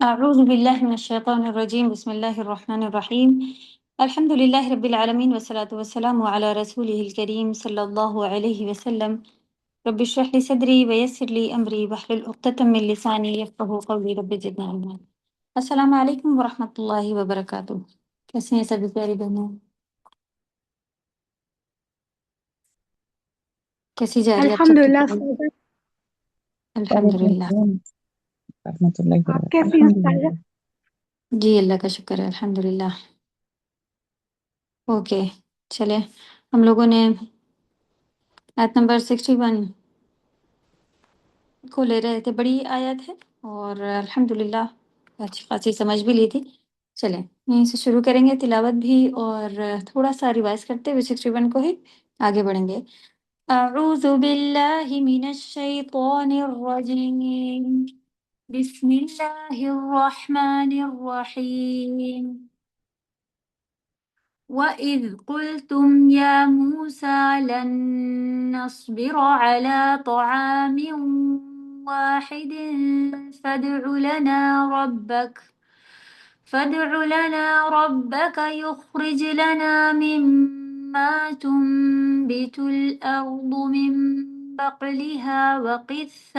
أعوذ بالله من الشيطان الرجيم بسم الله الرحمن الرحيم الحمد لله رب العالمين والصلاة والسلام على رسوله الكريم صلى الله عليه وسلم رب اشرح لي صدري ويسر لي أمري واحلل عقدة من لساني يفقهوا قولي رب زدنا علما. السلام علیکم ورحمۃ اللہ وبرکاتہ. کیسے ہیں سبھی پیاری بہنیں؟ کیسی جا رہی ہے آپ الحمد سب کی للہ پڑھائی؟ استاذہ، الحمد للہ. رحمۃ اللہ آپ وبرکاتہ. کیسی ہیں استاذہ؟ جی اللہ کا شکر ہے، الحمد للہ. اوکے چلے، ہم لوگوں نے آیت نمبر 61 کو لے رہے تھے. بڑی آیت ہے اور الحمدللہ اچھی خاصی سمجھ بھی لی تھی. چلیں یہیں سے شروع کریں گے تلاوت بھی، اور تھوڑا سا ریوائز کرتے ہوئے 61 کو ہی آگے بڑھیں گے. اعوذ باللہ من الشیطان الرجیم، بسم اللہ الرحمن الرحیم. وَإِذْ قُلْتُمْ يَا مُوسَىٰ لَن نَّصْبِرَ عَلَىٰ طَعَامٍ وَاحِدٍ فادع لنا ربك يخرج لنا مما تنبت الأرض من بقلها وقثائها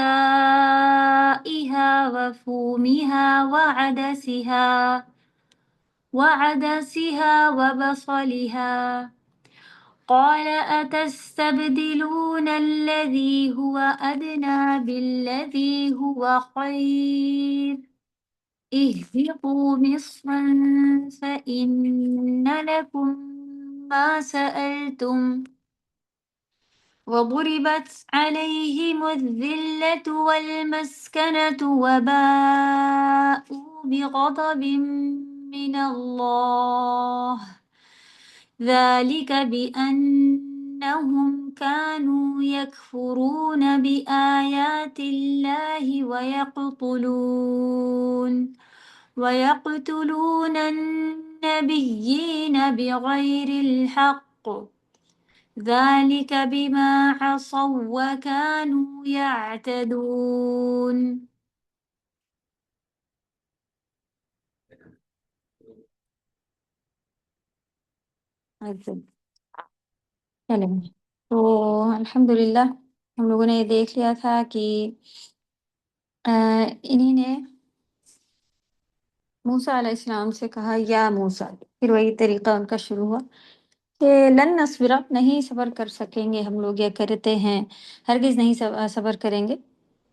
وفومها وعدسها وبصلها. قال أتستبدلون الذي هو أدنى بالذي هو خير اهبطوا مصرا فإن لكم ما سألتم وضربت عليهم الذلة والمسكنة وباءوا بغضب من الله ذلك بأنهم كانوا يكفرون بآيات الله ويقتلون النبيين بغير الحق ذلك بما عصوا وكانوا يعتدون. چلیں تو الحمدللہ ہم لوگوں نے یہ دیکھ لیا تھا کہ انہی نے موسیٰ علیہ السلام سے کہا یا موسیٰ، پھر وہی طریقہ ان کا شروع ہوا کہ لن نصبر، نہیں صبر کر سکیں گے ہم لوگ، یا کرتے ہیں ہرگز نہیں صبر کریں گے،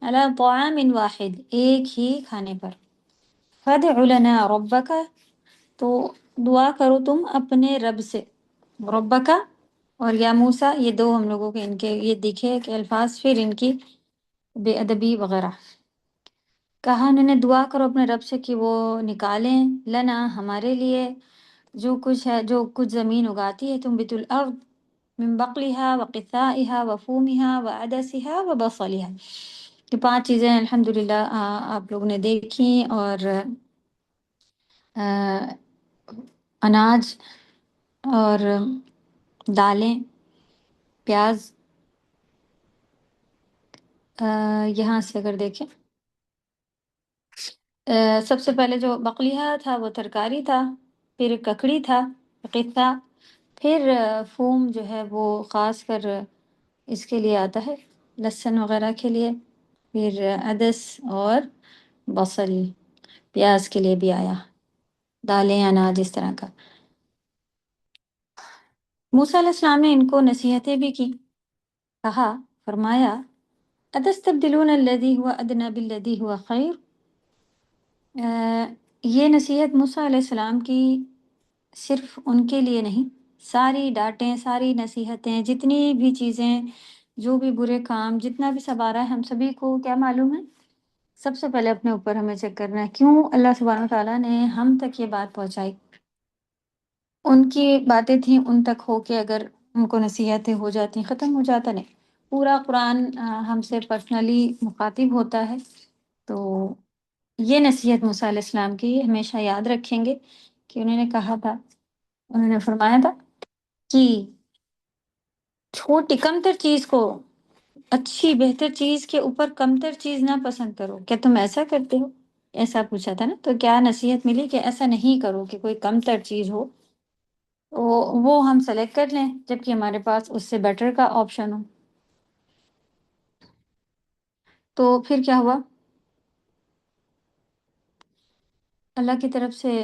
علی طعام واحد، ایک ہی کھانے پر. فادع لنا ربک، تو دعا کرو تم اپنے رب سے. ربک اور یا موسیٰ، یہ دو ہم لوگوں کے ان کے یہ دکھے کہ الفاظ پھر ان کی بے ادبی وغیرہ. کہا انہوں نے دعا کرو اپنے رب سے کہ وہ نکالیں لنا ہمارے لیے جو کچھ ہے، جو کچھ زمین اگاتی ہے، تنبت الارض من بقلها وقثائها وفومها وعدسها وبصلها. یہ 5 چیزیں الحمدللہ آپ لوگوں نے دیکھی، اور اناج اور دالیں، پیاز. یہاں سے اگر دیکھیں سب سے پہلے جو بقلیہ تھا وہ ترکاری تھا، پھر ککڑی تھا قطہ، پھر فوم جو ہے وہ خاص کر اس کے لیے آتا ہے لہسن وغیرہ کے لیے، پھر عدس اور بصل پیاز کے لیے بھی آیا، دالیں اناج اس طرح کا. موسیٰ علیہ السلام نے ان کو نصیحتیں بھی کی، کہا فرمایا اتستبدلون الذی هو ادنی بالذی هو خیر. یہ نصیحت موسیٰ علیہ السلام کی صرف ان کے لیے نہیں، ساری ڈانٹیں، ساری نصیحتیں، جتنی بھی چیزیں، جو بھی برے کام، جتنا بھی سب آ رہا ہے، ہم سبھی کو کیا معلوم ہے؟ سب سے پہلے اپنے اوپر ہمیں چیک کرنا ہے کیوں اللہ سبحانہ تعالیٰ نے ہم تک یہ بات پہنچائی. ان کی باتیں تھیں ان تک ہو کے اگر ان کو نصیحتیں ہو جاتی، ختم ہو جاتا. نہیں، پورا قرآن ہم سے پرسنلی مخاطب ہوتا ہے، تو یہ نصیحت موسیٰ علیہ السلام کی ہمیشہ یاد رکھیں گے کہ انہوں نے کہا تھا، انہوں نے فرمایا تھا کہ چھوٹی کمتر چیز کو، اچھی بہتر چیز کے اوپر کمتر چیز نہ پسند کرو. کیا تم ایسا کرتے ہو؟ ایسا پوچھا تھا نا، تو کیا نصیحت ملی کہ ایسا نہیں کرو کہ کوئی کم تر چیز ہو تو وہ ہم سلیکٹ کر لیں جبکہ ہمارے پاس اس سے بیٹر کا آپشن ہو۔ تو پھر کیا ہوا، اللہ کی طرف سے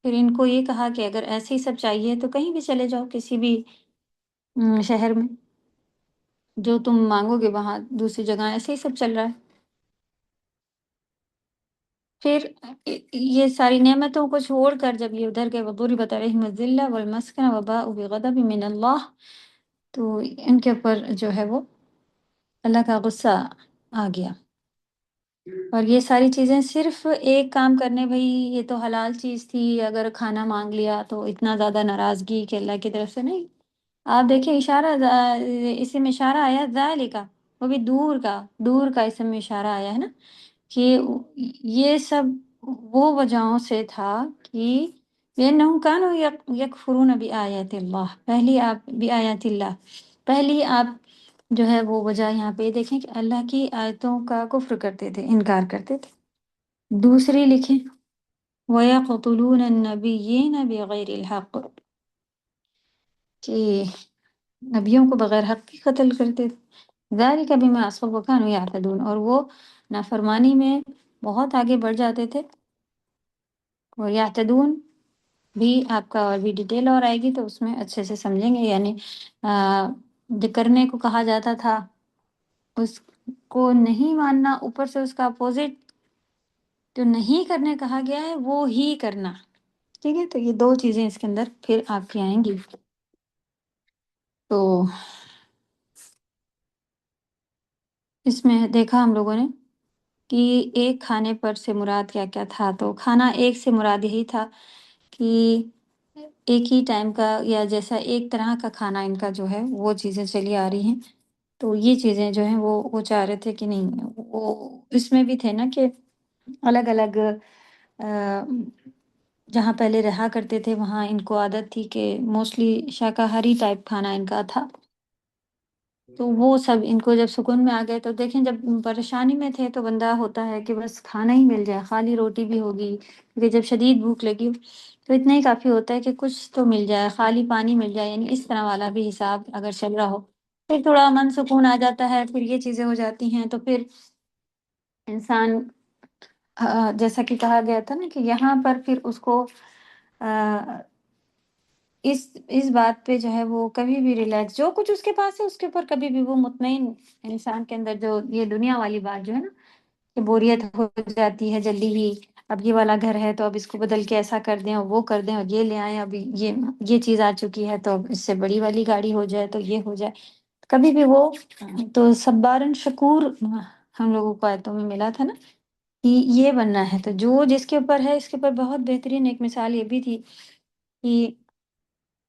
پھر ان کو یہ کہا کہ اگر ایسے ہی سب چاہیے تو کہیں بھی چلے جاؤ، کسی بھی شہر میں، جو تم مانگو گے وہاں دوسری جگہ ایسے ہی سب چل رہا ہے۔ پھر یہ ساری نعمتوں کو چھوڑ کر جب یہ ادھر گئے، وضربت علیہم الذلہ والمسکنہ وباءوا بغضب من اللہ، تو ان کے اوپر جو ہے وہ اللہ کا غصہ آ گیا۔ اور یہ ساری چیزیں صرف ایک کام کرنے، بھئی یہ تو حلال چیز تھی، اگر کھانا مانگ لیا تو اتنا زیادہ ناراضگی کہ اللہ کی طرف سے نہیں۔ آپ دیکھیں اشارہ، اسم اشارہ آیا ذالکا، وہ بھی دور کا اسم اشارہ آیا ہے نا، کہ یہ سب وہ وجہوں سے تھا کہ بِأَنَّهُمْ كَانُوا يَكْفُرُونَ بِآيَاتِ اللَّهِ، پہلی آپ جو ہے وہ وجہ یہاں پہ دیکھیں کہ اللہ کی آیتوں کا کفر کرتے تھے، انکار کرتے تھے۔ دوسری لکھیں وَيَقْتُلُونَ النَّبِيِّينَ بِغَيْرِ الْحَقِّ، کہ نبیوں کو بغیر حق کی قتل کرتے تھے۔ ذَلِكَ بِمَا عَصَوْا وَكَانُوا يَعْتَدُونَ، اور وہ نافرمانی میں بہت آگے بڑھ جاتے تھے۔ اور یعتدون بھی آپ کا اور بھی ڈیٹیل اور آئے گی تو اس میں اچھے سے سمجھیں گے، یعنی جو کرنے کو کہا جاتا تھا اس کو نہیں ماننا، اوپر سے اس کا اپوزٹ جو نہیں کرنے کہا گیا ہے وہ ہی کرنا، ٹھیک ہے۔ تو یہ دو چیزیں اس کے اندر پھر آپ کی آئیں گی۔ تو اس میں دیکھا ہم لوگوں نے کہ ایک کھانے پر سے مراد کیا کیا تھا، تو کھانا ایک سے مراد یہی تھا کہ ایک ہی ٹائم کا یا جیسا ایک طرح کا کھانا ان کا جو ہے وہ چیزیں چلی آ رہی ہیں۔ تو یہ چیزیں جو ہیں وہ چاہ رہے تھے کہ نہیں، وہ اس میں بھی تھے نا کہ الگ الگ جہاں پہلے رہا کرتے تھے وہاں ان کو عادت تھی کہ موسٹلی شاکاہاری ٹائپ کھانا ان کا تھا، تو وہ سب ان کو جب سکون میں آ گئے تو دیکھیں جب پریشانی میں تھے تو بندہ ہوتا ہے کہ بس کھانا ہی مل جائے، خالی روٹی بھی ہوگی، کیونکہ جب شدید بھوک لگی تو اتنا ہی کافی ہوتا ہے کہ کچھ تو مل جائے، خالی پانی مل جائے، یعنی اس طرح والا بھی حساب اگر چل رہا ہو پھر تھوڑا من سکون آ جاتا ہے، پھر یہ چیزیں ہو جاتی ہیں تو پھر انسان جیسا کہ کہا گیا تھا نا کہ یہاں پر پھر اس کو اس بات پہ جو ہے وہ کبھی بھی ریلیکس، جو کچھ اس کے پاس ہے اس کے اوپر کبھی بھی وہ مطمئن انسان کے اندر جو یہ دنیا والی بات جو ہے نا کہ بوریت ہو جاتی ہے جلدی ہی، اب یہ والا گھر ہے تو اب اس کو بدل کے ایسا کر دیں اور وہ کر دیں اور یہ لے آئیں، اب یہ چیز آ چکی ہے تو اب اس سے بڑی والی گاڑی ہو جائے تو یہ ہو جائے، کبھی بھی وہ تو صبارن شکور ہم لوگوں کو آیتوں میں ملا تھا نا کہ یہ بننا ہے۔ تو جو جس کے اوپر ہے اس کے اوپر بہت بہترین ایک مثال یہ بھی تھی کہ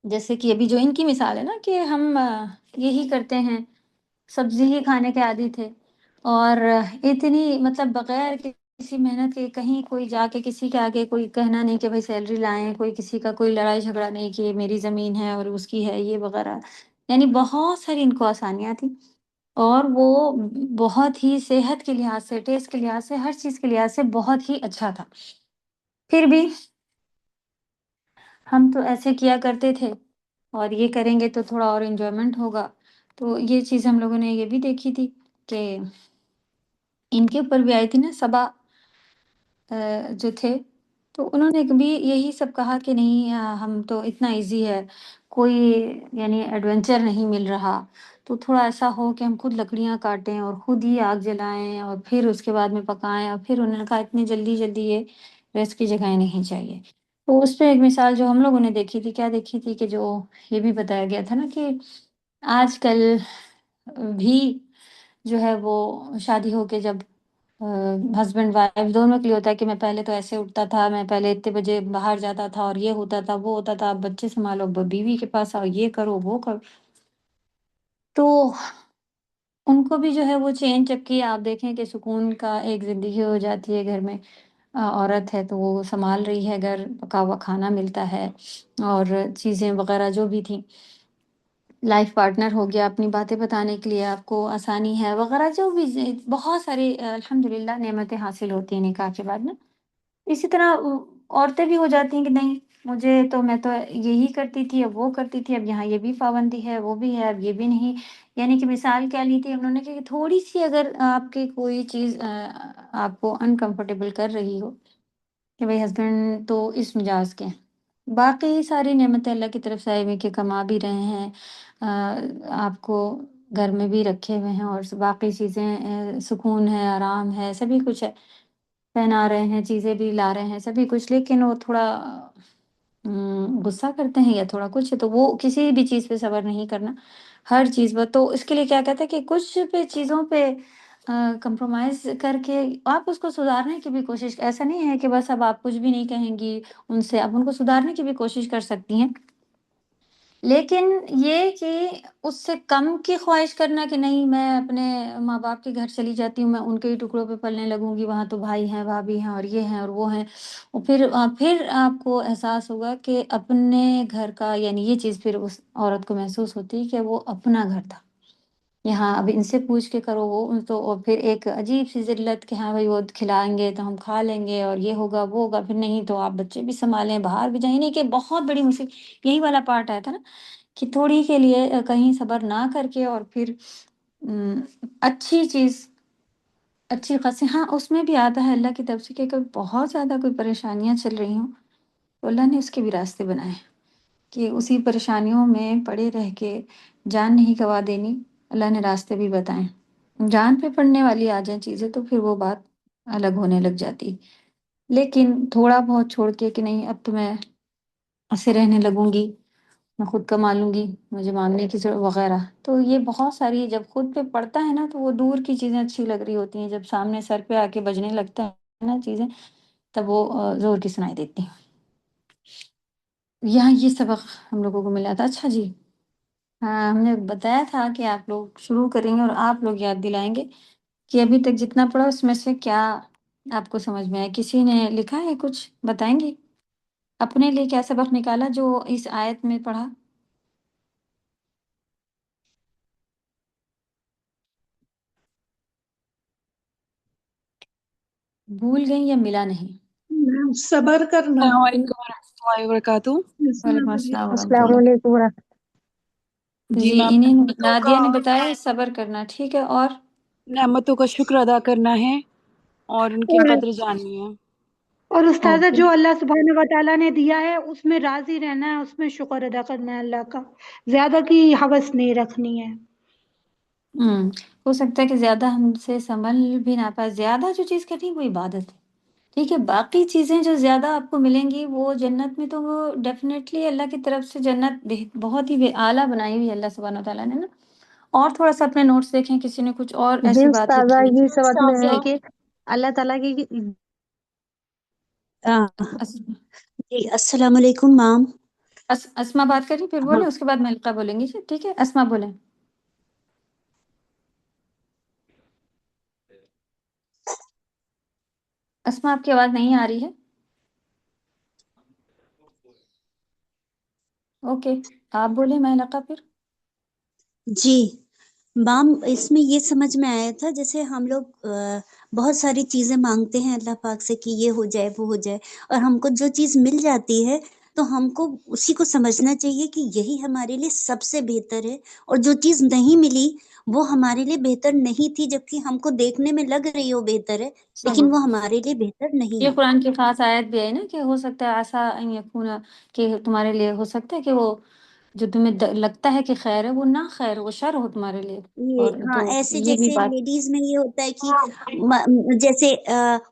جیسے کہ ابھی جو ان کی مثال ہے نا کہ ہم یہی کرتے ہیں، سبزی ہی کھانے کے عادی تھے اور اتنی مطلب بغیر کسی محنت کے کہیں کوئی جا کے کسی کے آگے کوئی کہنا نہیں کہ بھائی سیلری لائیں، کوئی کسی کا کوئی لڑائی جھگڑا نہیں کہ میری زمین ہے اور اس کی ہے یہ وغیرہ، یعنی بہت ساری ان کو آسانیاں تھیں اور وہ بہت ہی صحت کے لحاظ سے، ٹیسٹ کے لحاظ سے، ہر چیز کے لحاظ سے بہت ہی اچھا تھا۔ پھر بھی ہم تو ایسے کیا کرتے تھے اور یہ کریں گے تو تھوڑا اور انجوائمنٹ ہوگا، تو یہ چیز ہم لوگوں نے یہ بھی دیکھی تھی کہ ان کے اوپر بھی آئی تھی نا سبا جو تھے، تو انہوں نے بھی یہی سب کہا کہ نہیں ہم تو اتنا ایزی ہے، کوئی یعنی ایڈونچر نہیں مل رہا، تو تھوڑا ایسا ہو کہ ہم خود لکڑیاں کاٹیں اور خود ہی آگ جلائیں اور پھر اس کے بعد میں پکائیں، اور پھر انہوں نے کہا اتنی جلدی جلدی یہ ریسٹ کی جگہیں نہیں چاہیے۔ تو اس پہ ایک مثال جو ہم لوگوں نے دیکھی تھی، کیا دیکھی تھی کہ جو یہ بھی بتایا گیا تھا نا کہ آج کل بھی جو ہے وہ شادی ہو کے جب ہسبینڈ وائف دونوں کے لیے ہوتا ہے کہ میں پہلے تو ایسے اٹھتا تھا، میں پہلے اتنے بجے باہر جاتا تھا اور یہ ہوتا تھا وہ ہوتا تھا، اب بچے سنبھالو، اب بیوی کے پاس آؤ، یہ کرو وہ کرو، تو ان کو بھی جو ہے وہ چین چکی آپ دیکھیں کہ سکون کا ایک زندگی ہو جاتی ہے گھر میں، عورت ہے تو وہ سنبھال رہی ہے گھر، پکا ہوا کھانا ملتا ہے اور چیزیں وغیرہ جو بھی تھیں، لائف پارٹنر ہو گیا اپنی باتیں بتانے کے لیے، آپ کو آسانی ہے وغیرہ، جو بھی بہت ساری الحمدللہ نعمتیں حاصل ہوتی ہیں نکاح کے بعد نا۔ اسی طرح عورتیں بھی ہو جاتی ہیں کہ نہیں، مجھے تو میں تو یہی کرتی تھی، اب وہ کرتی تھی، اب یہاں یہ بھی پابندی ہے، وہ بھی ہے، اب یہ بھی نہیں۔ یعنی کہ مثال کیا لی تھی انہوں نے کہ تھوڑی سی اگر آپ کی کوئی چیز آپ کو انکمفرٹیبل کر رہی ہو کہ بھئی ہسبینڈ تو اس مزاج کے ہیں، باقی ساری نعمتیں اللہ کی طرف سے آئی ہوئی کہ کما بھی رہے ہیں، آپ کو گھر میں بھی رکھے ہوئے ہیں، اور باقی چیزیں سکون ہے، آرام ہے، سبھی کچھ ہے، پہنا رہے ہیں، چیزیں بھی لا رہے ہیں، سبھی کچھ، لیکن وہ تھوڑا غصہ کرتے ہیں یا تھوڑا کچھ ہے، تو وہ کسی بھی چیز پہ صبر نہیں کرنا، ہر چیز پر۔ تو اس کے لیے کیا کہتے ہیں کہ کچھ پہ چیزوں پہ کمپرومائز کر کے آپ اس کو سدھارنے کی بھی کوشش، ایسا نہیں ہے کہ بس اب آپ کچھ بھی نہیں کہیں گی ان سے، آپ ان کو سدھارنے کی بھی کوشش کر سکتی ہیں، لیکن یہ کہ اس سے کم کی خواہش کرنا کہ نہیں میں اپنے ماں باپ کے گھر چلی جاتی ہوں، میں ان کے ہی ٹکڑوں پہ پلنے لگوں گی، وہاں تو بھائی ہیں، بھابھی ہیں، اور یہ ہیں اور وہ ہیں، اور پھر آپ کو احساس ہوگا کہ اپنے گھر کا، یعنی یہ چیز پھر اس عورت کو محسوس ہوتی ہے کہ وہ اپنا گھر تھا، یہاں اب ان سے پوچھ کے کرو وہ تو، اور پھر ایک عجیب سی ذلت کہ ہاں بھائی وہ کھلائیں گے تو ہم کھا لیں گے، اور یہ ہوگا وہ ہوگا، پھر نہیں تو آپ بچے بھی سنبھالیں، باہر بھی جائیں، نہیں کہ بہت بڑی مصیبت یہی والا پارٹ آیا تھا نا، کہ تھوڑی کے لیے کہیں صبر نہ کر کے، اور پھر ام، اچھی چیز، اچھی خاصی، ہاں اس میں بھی آتا ہے اللہ کی طرف سے کہ اگر بہت زیادہ کوئی پریشانیاں چل رہی ہوں تو اللہ نے اس کے بھی راستے بنائے ہیں کہ اسی پریشانیوں میں پڑے رہ کے جان نہیں گوا دینی، اللہ نے راستے بھی بتائیں، جان پہ پڑنے والی آ جائیں چیزیں تو پھر وہ بات الگ ہونے لگ جاتی، لیکن تھوڑا بہت چھوڑ کے کہ نہیں اب تو میں ایسے رہنے لگوں گی، میں خود کما لوں گی، مجھے مانگنے کی ضرورت وغیرہ، تو یہ بہت ساری جب خود پہ پڑتا ہے نا تو وہ دور کی چیزیں اچھی لگ رہی ہوتی ہیں، جب سامنے سر پہ آ کے بجنے لگتا ہے نا چیزیں، تب وہ زور کی سنائی دیتی ہیں۔ یہاں یہ سبق ہم لوگوں کو ملا تھا۔ اچھا جی، ہاں ہم نے بتایا تھا کہ آپ لوگ شروع کریں گے اور آپ لوگ یاد دلائیں گے کہ ابھی تک جتنا پڑھا اس میں سے کیا آپ کو سمجھ میں آیا، کسی نے لکھا ہے کچھ بتائیں گے اپنے لیے کیا سبق نکالا جو اس آیت میں پڑھا؟ بھول گئیں یا ملا نہیں؟ صبر کرنا۔ السلام علیکم ورحمۃ اللہ وبرکاتہ۔ وعلیکم السلام السلام علیکم۔ ورحمۃ السلام اللہ۔ علیکم ورحمۃ تو جی جی میم، انہیں نعمتوں کا نادیہ نے بتایا صبر کرنا، ٹھیک ہے، اور نعمتوں کا شکر ادا کرنا ہے اور ان کی اور قدر جاننی ہے۔ اور استاذہ اوکے۔ جو اللہ سبحانہ و تعالیٰ نے دیا ہے اس میں راضی رہنا ہے، اس میں شکر ادا کرنا ہے اللہ کا، زیادہ کی ہوس نہیں رکھنی ہے۔ ہو سکتا ہے کہ زیادہ ہم سے سنبھل بھی نہ پائے، زیادہ جو چیز کرنی وہ عبادت ہے، ٹھیک ہے، باقی چیزیں جو زیادہ آپ کو ملیں گی وہ جنت میں، تو وہ ڈیفینیٹلی اللہ کی طرف سے جنت بہت ہی اعلیٰ بنائی ہوئی ہے اللہ سبحانہ وتعالیٰ نے نا۔ اور تھوڑا سا اپنے نوٹس دیکھیں، کسی نے کچھ اور اللہ۔ جی ایسی بات استاذہ، لکھی یہ ہے؟ سبق میں ہے کہ اللہ تعالیٰ کی جی السلام علیکم مام۔ اسما بات کری پھر ہاں بولیں، اس کے بعد ملکہ بولیں گی جی، ٹھیک ہے، اسما بولیں۔ اسما آپ کی آواز نہیں آ رہی ہے، اوکے آپ بولیں ملکہ پھر۔ جی مام، اس میں یہ سمجھ میں آیا تھا جیسے ہم لوگ بہت ساری چیزیں مانگتے ہیں اللہ پاک سے کہ یہ ہو جائے وہ ہو جائے، اور ہم کو جو چیز مل جاتی ہے تو ہم کو اسی کو سمجھنا چاہیے کہ یہی ہمارے لیے سب سے بہتر ہے، اور جو چیز نہیں ملی وہ ہمارے لیے بہتر نہیں تھی، جبکہ ہم کو دیکھنے میں لگ رہی ہو بہتر ہے لیکن صحیح، وہ ہمارے لیے بہتر نہیں یہ ہے۔ قرآن کی خاص آیت بھی ہے نا کہ ہو سکتا ہے ایسا ان یکون، کہ تمہارے لیے ہو سکتا ہے کہ وہ جو تمہیں لگتا ہے کہ خیر ہے وہ نہ خیر، وہ شر ہو تمہارے لیے، اور یہ ہاں، تو ایسے یہ بھی جیسے بات لیڈیز میں یہ ہوتا ہے کہ جیسے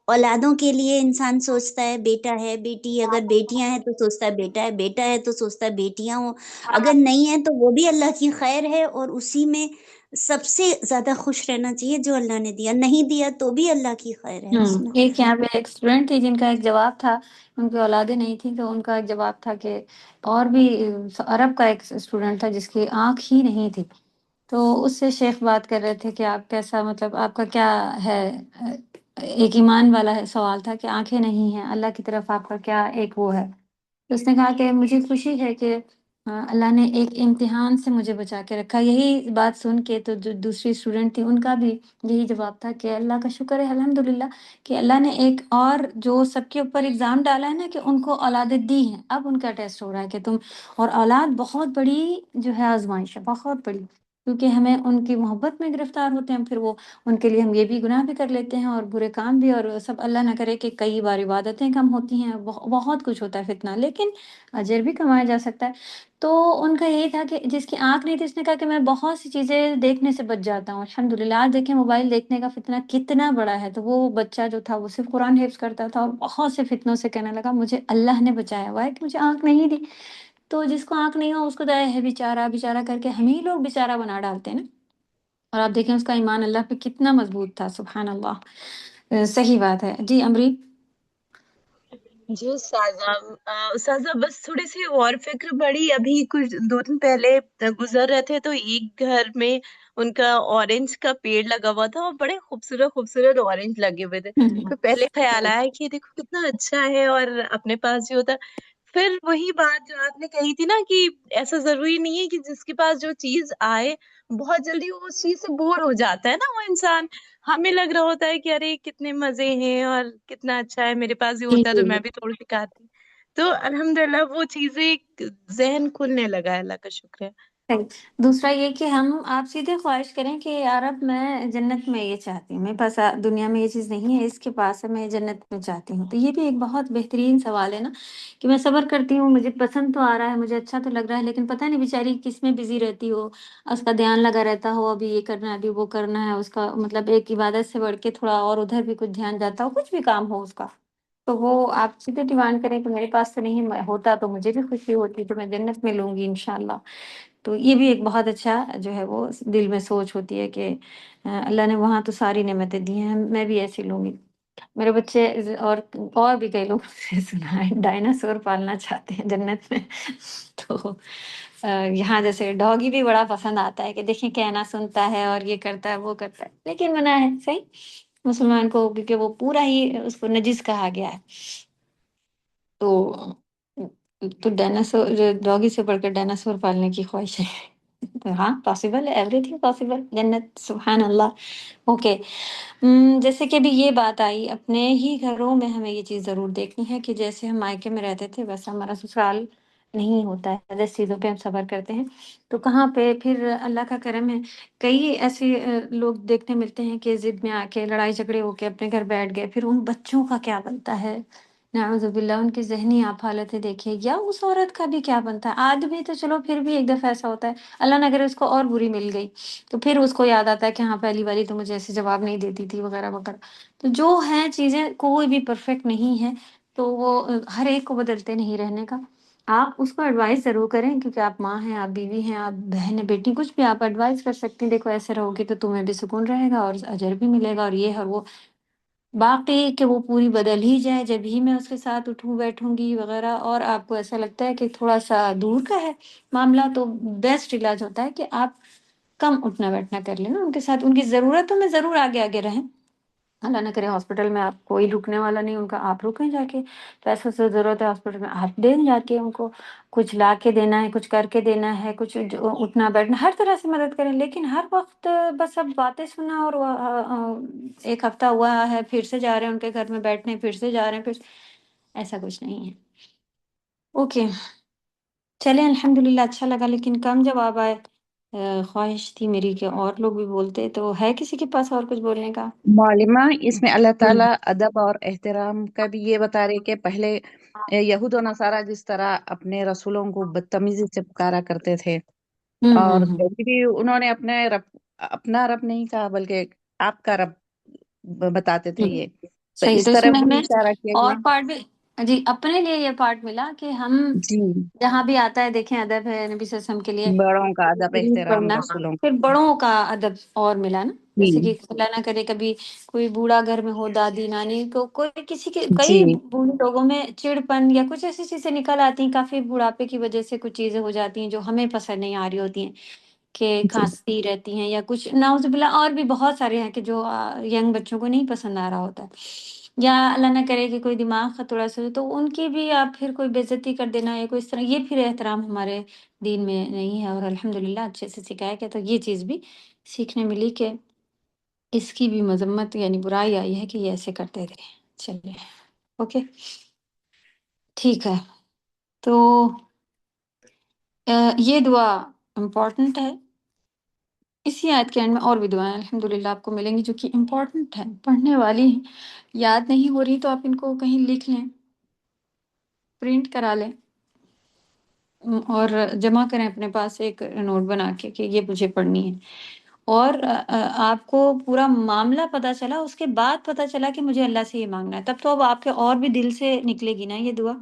اولادوں کے لیے انسان سوچتا ہے بیٹا ہے بیٹی، اگر بیٹیاں ہیں تو سوچتا ہے بیٹا ہے، بیٹا ہے تو سوچتا ہے بیٹیاں ہوں، اگر نہیں ہے تو وہ بھی اللہ کی خیر ہے، اور اسی میں سب سے زیادہ خوش رہنا چاہیے جو اللہ نے دیا، نہیں دیا تو بھی اللہ کی خیر ہے اس میں۔ ایک یہاں پہ ایک اسٹوڈنٹ تھی جن کا ایک جواب تھا، ان کی اولادیں نہیں تھیں تو ان کا ایک جواب تھا کہ، اور بھی عرب کا ایک اسٹوڈنٹ تھا جس کی آنکھ ہی نہیں تھی، تو اس سے شیخ بات کر رہے تھے کہ آپ کیسا، مطلب آپ کا کیا ہے، ایک ایمان والا ہے سوال تھا کہ آنکھیں نہیں ہیں، اللہ کی طرف آپ کا کیا ایک وہ ہے، تو اس نے کہا کہ مجھے خوشی ہے کہ اللہ نے ایک امتحان سے مجھے بچا کے رکھا۔ یہی بات سن کے تو جو دوسری اسٹوڈنٹ تھی ان کا بھی یہی جواب تھا کہ اللہ کا شکر ہے الحمدللہ کہ اللہ نے ایک اور جو سب کے اوپر اگزام ڈالا ہے نا کہ ان کو اولادیں دی ہیں، اب ان کا ٹیسٹ ہو رہا ہے کہ تم، اور اولاد بہت بڑی جو ہے آزمائش ہے، بہت بڑی، کیونکہ ہمیں ان کی محبت میں گرفتار ہوتے ہیں، پھر وہ ان کے لیے ہم یہ بھی گناہ بھی کر لیتے ہیں اور برے کام بھی، اور سب اللہ نہ کرے کہ کئی بار عبادتیں کم ہوتی ہیں، بہت کچھ ہوتا ہے فتنہ، لیکن اجر بھی کمایا جا سکتا ہے۔ تو ان کا یہی تھا کہ جس کی آنکھ نہیں تھی اس نے کہا کہ میں بہت سی چیزیں دیکھنے سے بچ جاتا ہوں الحمدللہ۔ آج دیکھیں موبائل دیکھنے کا فتنہ کتنا بڑا ہے، تو وہ بچہ جو تھا وہ صرف قرآن حفظ کرتا تھا اور بہت سے فتنوں سے کہنے لگا مجھے اللہ نے بچایا ہوا ہے کہ مجھے آنکھ نہیں دی۔ تو جس کو آنکھ نہیں ہو اس کو تو ہے بیچارہ بیچارہ کر کے ہم ہی لوگ بیچارہ بنا ڈالتے ہیں نا، اور آپ دیکھیں اس کا ایمان اللہ پہ کتنا مضبوط تھا، سبحان اللہ۔ صحیح بات ہے جی امری۔ جی استاذہ، استاذہ بس تھوڑی سی اور فکر بڑی، ابھی کچھ 2 دن پہلے گزر رہے تھے تو ایک گھر میں ان کا اورنج کا پیڑ لگا ہوا تھا اور بڑے خوبصورت خوبصورت اورنج لگے ہوئے تھے، تو پہلے خیال آیا کہ یہ دیکھو کتنا اچھا ہے اور اپنے پاس جو ہوتا، پھر وہی بات جو آپ نے کہی تھی نا کہ ایسا ضروری نہیں ہے کہ جس کے پاس جو چیز آئے بہت جلدی وہ اس چیز سے بور ہو جاتا ہے نا وہ انسان، ہمیں لگ رہا ہوتا ہے کہ ارے کتنے مزے ہیں اور کتنا اچھا ہے، میرے پاس بھی جی ہوتا ہے تو جی میں بھی توڑ کے کھاتی، تو الحمدللہ وہ چیزیں ذہن کھلنے لگا ہے، اللہ کا شکر ہے۔ صحیح۔ دوسرا یہ کہ ہم آپ سیدھے خواہش کریں کہ یا رب میں جنت میں یہ چاہتی ہوں، میرے پاس دنیا میں یہ چیز نہیں ہے، اس کے پاس ہے، میں جنت میں چاہتی ہوں، تو یہ بھی ایک بہت بہترین سوال ہے نا کہ میں صبر کرتی ہوں، مجھے پسند تو آ رہا ہے، مجھے اچھا تو لگ رہا ہے، لیکن پتہ نہیں بیچاری کس میں بزی رہتی ہو، اس کا دھیان لگا رہتا ہو، ابھی یہ کرنا ہے ابھی وہ کرنا ہے، اس کا مطلب ایک عبادت سے بڑھ کے تھوڑا اور ادھر بھی کچھ دھیان جاتا ہو، کچھ بھی کام ہو اس کا، تو وہ آپ سیدھے ڈیمانڈ کریں کہ میرے پاس تو نہیں ہے، ہوتا تو مجھے بھی خوشی ہوتی، تو میں جنت میں لوں گی انشاءاللہ۔ تو یہ بھی ایک بہت اچھا جو ہے وہ دل میں سوچ ہوتی ہے کہ اللہ نے وہاں تو ساری نعمتیں دی ہیں، میں بھی ایسی لوں گی۔ میرے بچے اور بھی کئی لوگوں سے سنا ہے ڈائناسور پالنا چاہتے ہیں جنت میں تو یہاں جیسے ڈاگی بھی بڑا پسند آتا ہے کہ دیکھیں کہنا سنتا ہے اور یہ کرتا ہے وہ کرتا ہے، لیکن منع ہے صحیح مسلمان کو، کیونکہ وہ پورا ہی اس کو نجس کہا گیا ہے۔ تو ڈائناسور ڈاگی سے بڑھ کر ڈائناسور پالنے کی خواہش ہے تو ہاں پاسبل ہے، ایوری تھنگ پاسبل، جنت سبحان اللہ۔ اوکے، جیسے کہ ابھی یہ بات آئی اپنے ہی گھروں میں ہمیں یہ چیز ضرور دیکھنی ہے کہ جیسے ہم مائکے میں رہتے تھے ویسا ہمارا سسرال نہیں ہوتا ہے، جس چیزوں پہ ہم صبر کرتے ہیں تو کہاں پہ پھر اللہ کا کرم ہے، کئی ایسے لوگ دیکھنے ملتے ہیں کہ ضد میں آ کے لڑائی جھگڑے ہو کے اپنے گھر بیٹھ گئے، پھر ان بچوں کا کیا بنتا ہے، نعوذ باللہ، ان کی ذہنی آپ حالتیں دیکھیے، یا اس عورت کا بھی کیا بنتا ہے، آدمی تو چلو پھر بھی ایک دفعہ ایسا ہوتا ہے اللہ نہ کرے اس کو اور بری مل گئی تو پھر اس کو یاد آتا ہے کہ ہاں پہلی والی تو مجھے ایسے جواب نہیں دیتی تھی وغیرہ وغیرہ، تو جو ہیں چیزیں کوئی بھی پرفیکٹ نہیں ہے، تو وہ ہر ایک کو بدلتے نہیں رہنے کا، آپ اس کو ایڈوائز ضرور کریں کیونکہ آپ ماں ہیں، آپ بیوی ہیں، آپ بہن ہیں، بیٹی، کچھ بھی آپ ایڈوائز کر سکتے ہیں، دیکھو ایسے رہو گی تو تمہیں بھی سکون رہے گا اور اجر بھی ملے گا اور یہ اور وہ، باقی کہ وہ پوری بدل ہی جائے جب ہی میں اس کے ساتھ اٹھوں بیٹھوں گی وغیرہ، اور آپ کو ایسا لگتا ہے کہ تھوڑا سا دور کا ہے معاملہ، تو بیسٹ علاج ہوتا ہے کہ آپ کم اٹھنا بیٹھنا کر لیں نا ان کے ساتھ، ان کی ضرورتوں میں ضرور آگے آگے رہیں، اللہ نہ کرے ہاسپٹل میں آپ کوئی رکنے والا نہیں ان کا، آپ رکیں جا کے، پیسوں سے ضرورت ہے ہاسپٹل میں آپ دیں جا کے ان کو، کچھ لا کے دینا ہے، کچھ کر کے دینا ہے، کچھ اٹھنا بیٹھنا ہر طرح سے مدد کریں، لیکن ہر وقت بس اب باتیں سنا اور ایک ہفتہ ہوا ہے پھر سے جا رہے ہیں ان کے گھر میں بیٹھنے، پھر سے جا رہے ہیں، پھر ایسا کچھ نہیں ہے۔ اوکے چلیں الحمدللہ اچھا لگا، لیکن کم جواب آئے، خواہش تھی میری کہ اور لوگ بھی بولتے، تو ہے کسی کے پاس اور کچھ بولنے کا؟ معلمہ اس میں اللہ ہوں تعالیٰ ادب اور احترام کا بھی یہ بتا رہے کہ پہلے یہود و نصارہ جس طرح اپنے رسولوں کو بدتمیزی سے پکارا کرتے تھے، اور ہوں کبھی بھی انہوں نے اپنا رب نہیں کہا بلکہ آپ کا رب بتاتے تھے ہوں یہ، تو صحیح، اس تو اس طرح میں بھی ہمیں اشارہ کیا اور گیا۔ پارٹ بھی، جی اپنے لیے یہ پارٹ ملا کہ ہم جی، جہاں بھی آتا ہے دیکھیں ادب ہے نبی صلی اللہ علیہ وسلم کے لیے بڑوں کا ادب تقریب احترام کرنا، رسولوں پھر بڑوں کا ادب اور ملا نا، کی۔ جیسے کہ اللہ نہ کرے کبھی کوئی بوڑھا گھر میں ہو، دادی نانی کو کوئی کسی کے، جی کئی بوڑھے لوگوں میں چڑپن یا کچھ ایسی چیزیں نکل آتی ہیں، کافی بڑھاپے کی وجہ سے کچھ چیزیں ہو جاتی ہیں جو ہمیں پسند نہیں آ رہی ہوتی ہیں، کہ جی کھانستی رہتی ہیں یا کچھ نعوذ باللہ، اور بھی بہت سارے ہیں کہ جو ینگ بچوں کو نہیں پسند آ رہا ہوتا ہے، یا اللہ نہ کرے کہ کوئی دماغ کا تھوڑا سا تو ان کی بھی آپ پھر کوئی بے عزتی کر دینا یا کوئی اس طرح، یہ پھر احترام ہمارے دین میں نہیں ہے، اور الحمدللہ اچھے سے سکھایا گیا، تو یہ چیز بھی سیکھنے ملی کہ اس کی بھی مذمت یعنی برائی آئی ہے کہ یہ ایسے کرتے تھے۔ چلیے اوکے ٹھیک ہے، تو یہ دعا امپورٹنٹ ہے۔ اسی آیت کے اینڈ میں اور بھی دعائیں الحمدللہ آپ کو ملیں گی جو کہ امپورٹنٹ ہیں، پڑھنے والی ہیں، یاد نہیں ہو رہی تو آپ ان کو کہیں لکھ لیں، پرنٹ کرا لیں، اور جمع کریں اپنے پاس ایک نوٹ بنا کے کہ یہ مجھے پڑھنی ہے۔ اور آپ کو پورا معاملہ پتہ چلا، اس کے بعد پتہ چلا کہ مجھے اللہ سے یہ مانگنا ہے، تب تو اب آپ کے اور بھی دل سے نکلے گی نا یہ دعا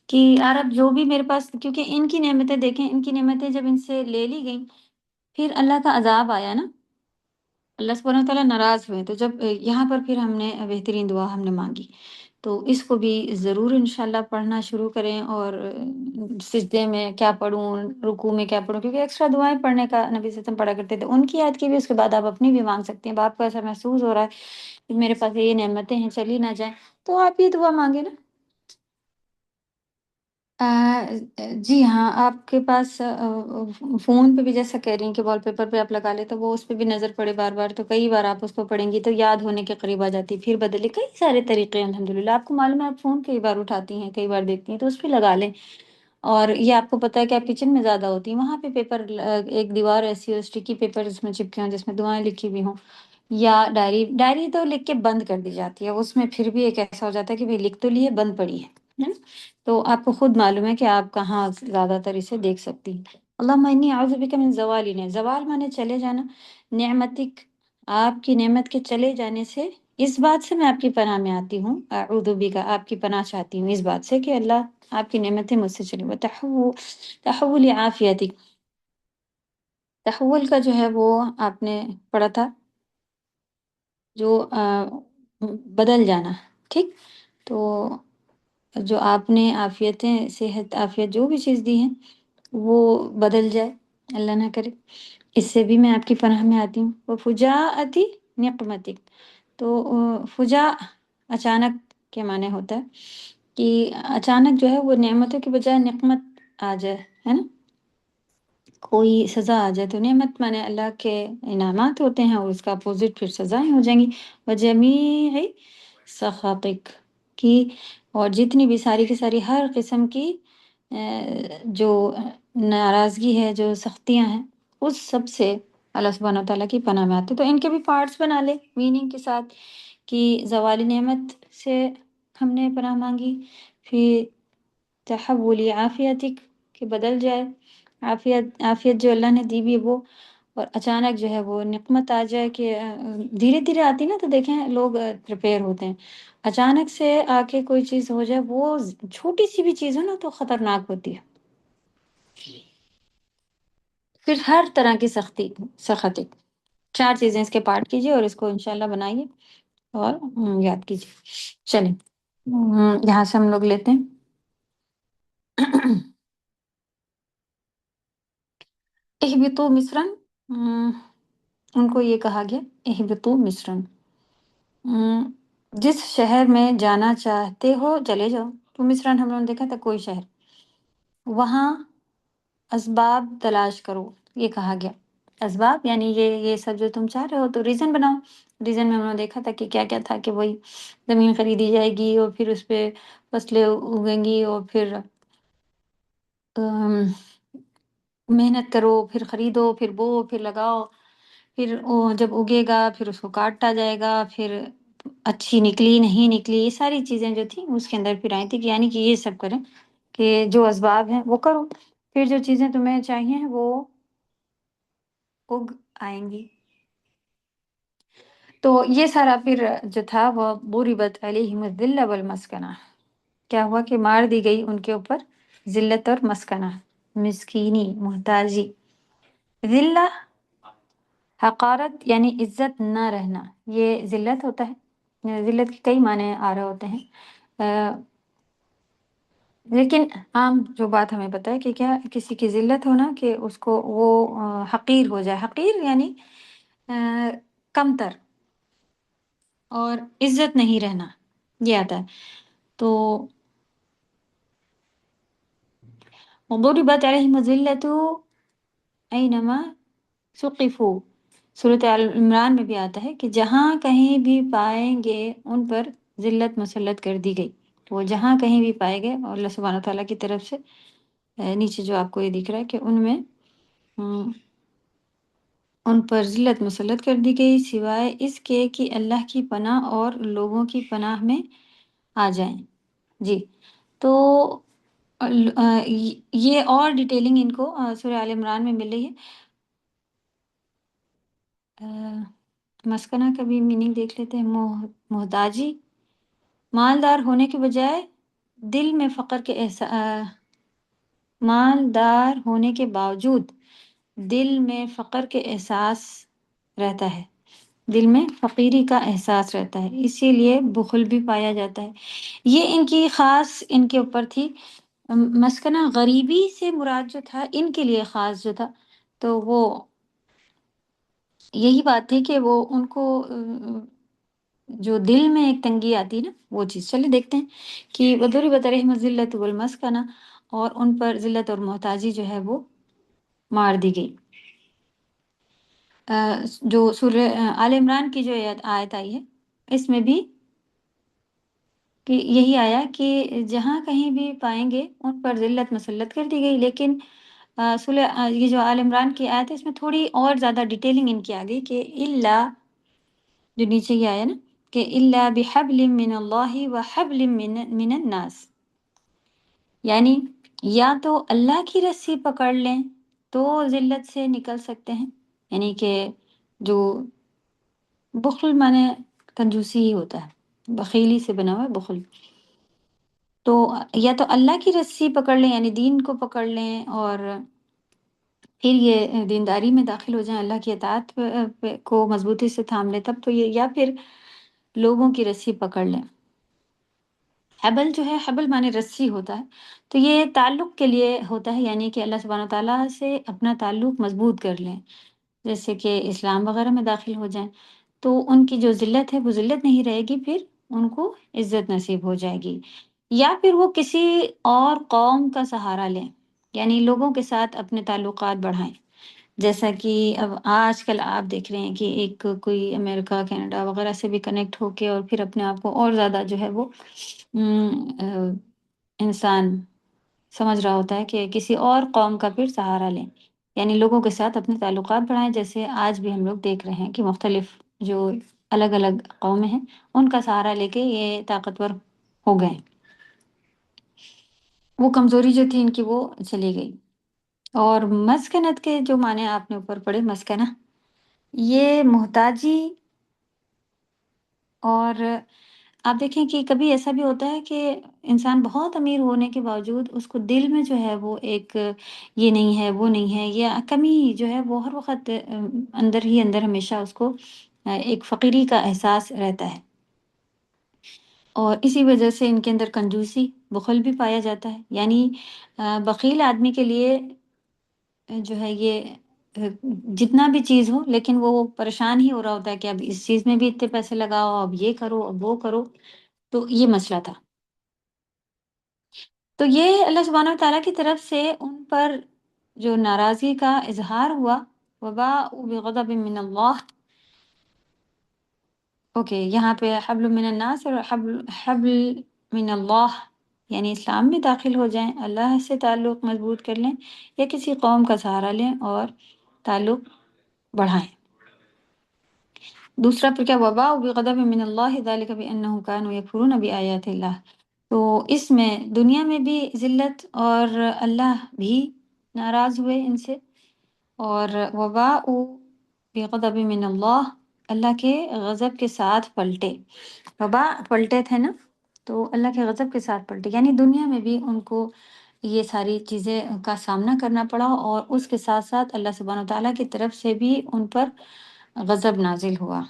کہ یار اب جو بھی میرے پاس، کیونکہ ان کی نعمتیں دیکھیں، ان کی نعمتیں جب ان سے لے لی گئیں، پھر اللہ کا عذاب آیا نا، اللہ سبحانہ وتعالیٰ ناراض ہوئے، تو جب یہاں پر پھر ہم نے بہترین دعا ہم نے مانگی، تو اس کو بھی ضرور انشاءاللہ پڑھنا شروع کریں، اور سجدے میں کیا پڑھوں، رکوع میں کیا پڑھوں، کیونکہ ایکسٹرا دعائیں پڑھنے کا نبی صلی اللہ علیہ وسلم پڑھا کرتے تھے، ان کی یاد کی بھی، اس کے بعد آپ اپنی بھی مانگ سکتے ہیں۔ اب آپ کو ایسا محسوس ہو رہا ہے کہ میرے پاس یہ نعمتیں ہیں چلی نہ جائیں، تو آپ یہ دعا مانگے نا۔ جی ہاں، آپ کے پاس فون پہ بھی جیسا کہہ رہی ہیں کہ وال پیپر پہ آپ لگا لیں تو وہ اس پہ بھی نظر پڑے بار بار، تو کئی بار آپ اس کو پڑھیں گی تو یاد ہونے کے قریب آ جاتی، پھر بدلے، کئی سارے طریقے ہیں الحمدللہ، آپ کو معلوم ہے، آپ فون کئی بار اٹھاتی ہیں، کئی بار دیکھتی ہیں، تو اس پہ لگا لیں۔ اور یہ آپ کو پتہ ہے کہ آپ کچن میں زیادہ ہوتی ہیں، وہاں پہ پیپر، ایک دیوار ایسی ہو اسٹیکی پیپر جس میں چپکے ہوں، جس میں دعائیں لکھی ہوئی ہوں، یا ڈائری تو لکھ کے بند کر دی جاتی ہے، اس میں پھر بھی ایک ایسا ہو جاتا ہے کہ بھئی لکھ تو لیے، بند پڑی ہے نا؟ تو آپ کو خود معلوم ہے کہ آپ کہاں زیادہ تر اسے دیکھ سکتی ہیں۔ اللہم انی اعوذ بک من زوال، زوال مانے چلے جانا، نعمتک، آپ کی نعمت کے چلے جانے سے، اس بات سے میں آپ کی پناہ میں آتی ہوں، اعوذ بک، آپ کی پناہ چاہتی ہوں اس بات سے کہ اللہ آپ کی نعمتیں مجھ سے چلی، تحول عافیتک، تحول کا جو ہے وہ آپ نے پڑھا تھا، جو بدل جانا، ٹھیک، تو جو آپ نے عافیتیں، صحت، عافیت، جو بھی چیز دی ہیں وہ بدل جائے، اللہ نہ کرے، اس سے بھی میں آپ کی پناہ میں آتی ہوں۔ وہ فجاءتی نقمتک، تو فجاء اچانک کے معنی ہوتا ہے کہ اچانک جو ہے وہ نعمتوں کی بجائے نقمت آ جائے، ہے نا، کوئی سزا آ جائے، تو نعمت مانے اللہ کے انعامات ہوتے ہیں، اور اس کا اپوزٹ پھر سزائیں ہو جائیں گی۔ وجمیع سخطک کی، اور جتنی بھی ساری کی ساری ہر قسم کی جو ناراضگی ہے، جو سختیاں ہیں، اس سب سے اللہ سبحانہ و تعالیٰ کی پناہ میں آتے، تو ان کے بھی پارٹس بنا لے میننگ کے ساتھ کہ زوال نعمت سے ہم نے پناہ مانگی، پھر تحول عافیتک کہ بدل جائے، عافیت جو اللہ نے دی بھی وہ، اور اچانک جو ہے وہ نقمت آ جائے کہ دھیرے دھیرے آتی نا، تو دیکھیں لوگ پریپیئر ہوتے ہیں، اچانک سے آ کے کوئی چیز ہو جائے، وہ چھوٹی سی بھی چیز ہو نا تو خطرناک ہوتی ہے، پھر ہر طرح کی سختی، چار چیزیں اس کے پارٹ کیجیے اور اس کو انشاءاللہ بنائیے اور یاد کیجیے۔ چلیں یہاں سے ہم لوگ لیتے ہیں اہبطوا مصرا، ان کو یہ کہا گیا اہبطوا مصرا، جس شہر میں جانا چاہتے ہو چلے جاؤ، تو مصرا ہم لوگوں نے دیکھا تھا کوئی شہر، وہاں اسباب تلاش کرو، یہ کہا گیا، اسباب یعنی یہ سب جو تم چاہ رہے ہو تو ریزن بناؤ، ریزن میں ہم نے دیکھا تھا کہ کیا کیا تھا، کہ وہی زمین خریدی جائے گی اور پھر اس پہ فصلیں اگیں گی، اور پھر محنت کرو، پھر خریدو، پھر بو، پھر لگاؤ، پھر جب اگے گا پھر اس کو کاٹا جائے گا، پھر اچھی نکلی نہیں نکلی، یہ ساری چیزیں جو تھیں اس کے اندر پھر آئی تھی کہ یعنی کہ یہ سب کریں کہ جو اسباب ہیں وہ کرو، پھر جو چیزیں تمہیں چاہیے وہ اگ آئیں گی۔ تو یہ سارا پھر جو تھا وہ ضربت علیہم الذلہ والمسکنہ، کیا ہوا کہ مار دی گئی ان کے اوپر ذلت اور مسکنہ، مسکینی، محتاجی، ذلہ حقارت یعنی عزت نہ رہنا، یہ ذلت ہوتا ہے، ذلت کے کئی معنی آ رہے ہوتے ہیں، لیکن عام جو بات ہمیں پتہ ہے کہ کیا کسی کی ذلت ہونا کہ اس کو وہ حقیر ہو جائے، حقیر یعنی کمتر، اور عزت نہیں رہنا، یہ آتا ہے. تو وضربت علیہم الذلۃ اینما ثقفوا، صورت آل عمران میں بھی آتا ہے کہ جہاں کہیں بھی پائیں گے ان پر ذلت مسلط کر دی گئی. وہ جہاں کہیں بھی پائے گئے، اور اللہ سبحانہ تعالیٰ کی طرف سے نیچے جو آپ کو یہ دکھ رہا ہے کہ ان میں ان پر ذلت مسلط کر دی گئی، سوائے اس کے کہ اللہ کی پناہ اور لوگوں کی پناہ میں آ جائیں. جی، تو یہ اور ڈیٹیلنگ ان کو سورہ آل عمران میں مل رہی ہے. مسکنہ کا بھی میننگ دیکھ لیتے ہیں. محتاجی، مالدار ہونے کے بجائے دل میں فقر کے مالدار ہونے کے باوجود دل میں فقر کے احساس رہتا ہے، دل میں فقیری کا احساس رہتا ہے، اسی لیے بخل بھی پایا جاتا ہے. یہ ان کی خاص ان کے اوپر تھی. مسکنہ غریبی سے مراد جو تھا ان کے لیے خاص جو تھا، تو وہ یہی بات تھی کہ وہ ان کو جو دل میں ایک تنگی آتی نا وہ چیز. چلے دیکھتے ہیں کہ وضربت علیہم الذلۃ والمسکنہ، اور ان پر ذلت اور محتاجی جو ہے وہ مار دی گئی. جو سورہ آل عمران کی جو آیت آئی ہے اس میں بھی کہ یہی آیا کہ جہاں کہیں بھی پائیں گے ان پر ذلت مسلط کر دی گئی. لیکن سورہ یہ جو آل عمران کی آیت ہے اس میں تھوڑی اور زیادہ ڈیٹیلنگ ان کی آ گئی کہ اللہ، جو نیچے یہ آیا نا کہ اللہ بحبل من اللہ وحبل من الناس، یعنی یا تو اللہ کی رسی پکڑ لیں تو ذلت سے نکل سکتے ہیں، یعنی کہ جو بخل مانے کنجوسی ہی ہوتا ہے، بخیلی سے بنا ہوا ہے بخل. تو یا تو اللہ کی رسی پکڑ لیں یعنی دین کو پکڑ لیں اور پھر یہ دینداری میں داخل ہو جائیں، اللہ کی اطاعت کو مضبوطی سے تھام لیں تب تو یہ، یا پھر لوگوں کی رسی پکڑ لیں. حبل جو ہے، حبل مانے رسی ہوتا ہے، تو یہ تعلق کے لیے ہوتا ہے، یعنی کہ اللہ سبحانہ تعالیٰ سے اپنا تعلق مضبوط کر لیں، جیسے کہ اسلام وغیرہ میں داخل ہو جائیں تو ان کی جو ذلت ہے وہ ذلت نہیں رہے گی، پھر ان کو عزت نصیب ہو جائے گی. یا پھر وہ کسی اور قوم کا سہارا لیں، یعنی لوگوں کے ساتھ اپنے تعلقات بڑھائیں. جیسا کہ اب آج کل آپ دیکھ رہے ہیں کہ ایک کوئی امریکہ کینیڈا وغیرہ سے بھی کنیکٹ ہو کے اور پھر اپنے آپ کو اور زیادہ جو ہے وہ انسان سمجھ رہا ہوتا ہے کہ کسی اور قوم کا پھر سہارا لیں، یعنی لوگوں کے ساتھ اپنے تعلقات بڑھائیں. جیسے آج بھی ہم لوگ دیکھ رہے ہیں کہ مختلف جو الگ الگ قومیں ہیں ان کا سہارا لے کے یہ طاقتور ہو گئے، وہ کمزوری جو تھی ان کی وہ چلی گئی. اور مسکنت کے جو معنی آپ نے اوپر پڑھے، مسکنہ یہ محتاجی. اور آپ دیکھیں کہ کبھی ایسا بھی ہوتا ہے کہ انسان بہت امیر ہونے کے باوجود اس کو دل میں جو ہے وہ ایک یہ نہیں ہے، وہ نہیں ہے، یا کمی جو ہے وہ ہر وقت اندر ہی اندر ہمیشہ اس کو ایک فقیری کا احساس رہتا ہے، اور اسی وجہ سے ان کے اندر کنجوسی، بخل بھی پایا جاتا ہے. یعنی بخیل آدمی کے لیے جو ہے یہ جتنا بھی چیز ہو لیکن وہ پریشان ہی ہو رہا ہوتا ہے کہ اب اس چیز میں بھی اتنے پیسے لگاؤ، اب یہ کرو، اب وہ کرو. تو یہ مسئلہ تھا. تو یہ اللہ سبحانہ و تعالیٰ کی طرف سے ان پر جو ناراضگی کا اظہار ہوا، وباء بغضب من اللہ. اوکے، یہاں پہ حبل من الناس اور حبل من اللہ، یعنی اسلام میں داخل ہو جائیں، اللہ سے تعلق مضبوط کر لیں، یا کسی قوم کا سہارا لیں اور تعلق بڑھائیں. دوسرا پھر کیا، وباء بغضب من اللہ ذلک بانہم کانوا یکفرون بآیات اللہ. تو اس میں دنیا میں بھی ذلت اور اللہ بھی ناراض ہوئے ان سے، اور وباء بغضب من اللہ، اللہ کے غضب کے ساتھ پلٹے. وباء پلٹے تھے نا، تو اللہ کے غضب کے ساتھ پلٹے، یعنی دنیا میں بھی ان کو یہ ساری چیزیں کا سامنا کرنا پڑا، اور اس کے ساتھ ساتھ اللہ سبحانہ و تعالیٰ کی طرف سے بھی ان پر غضب نازل ہوا.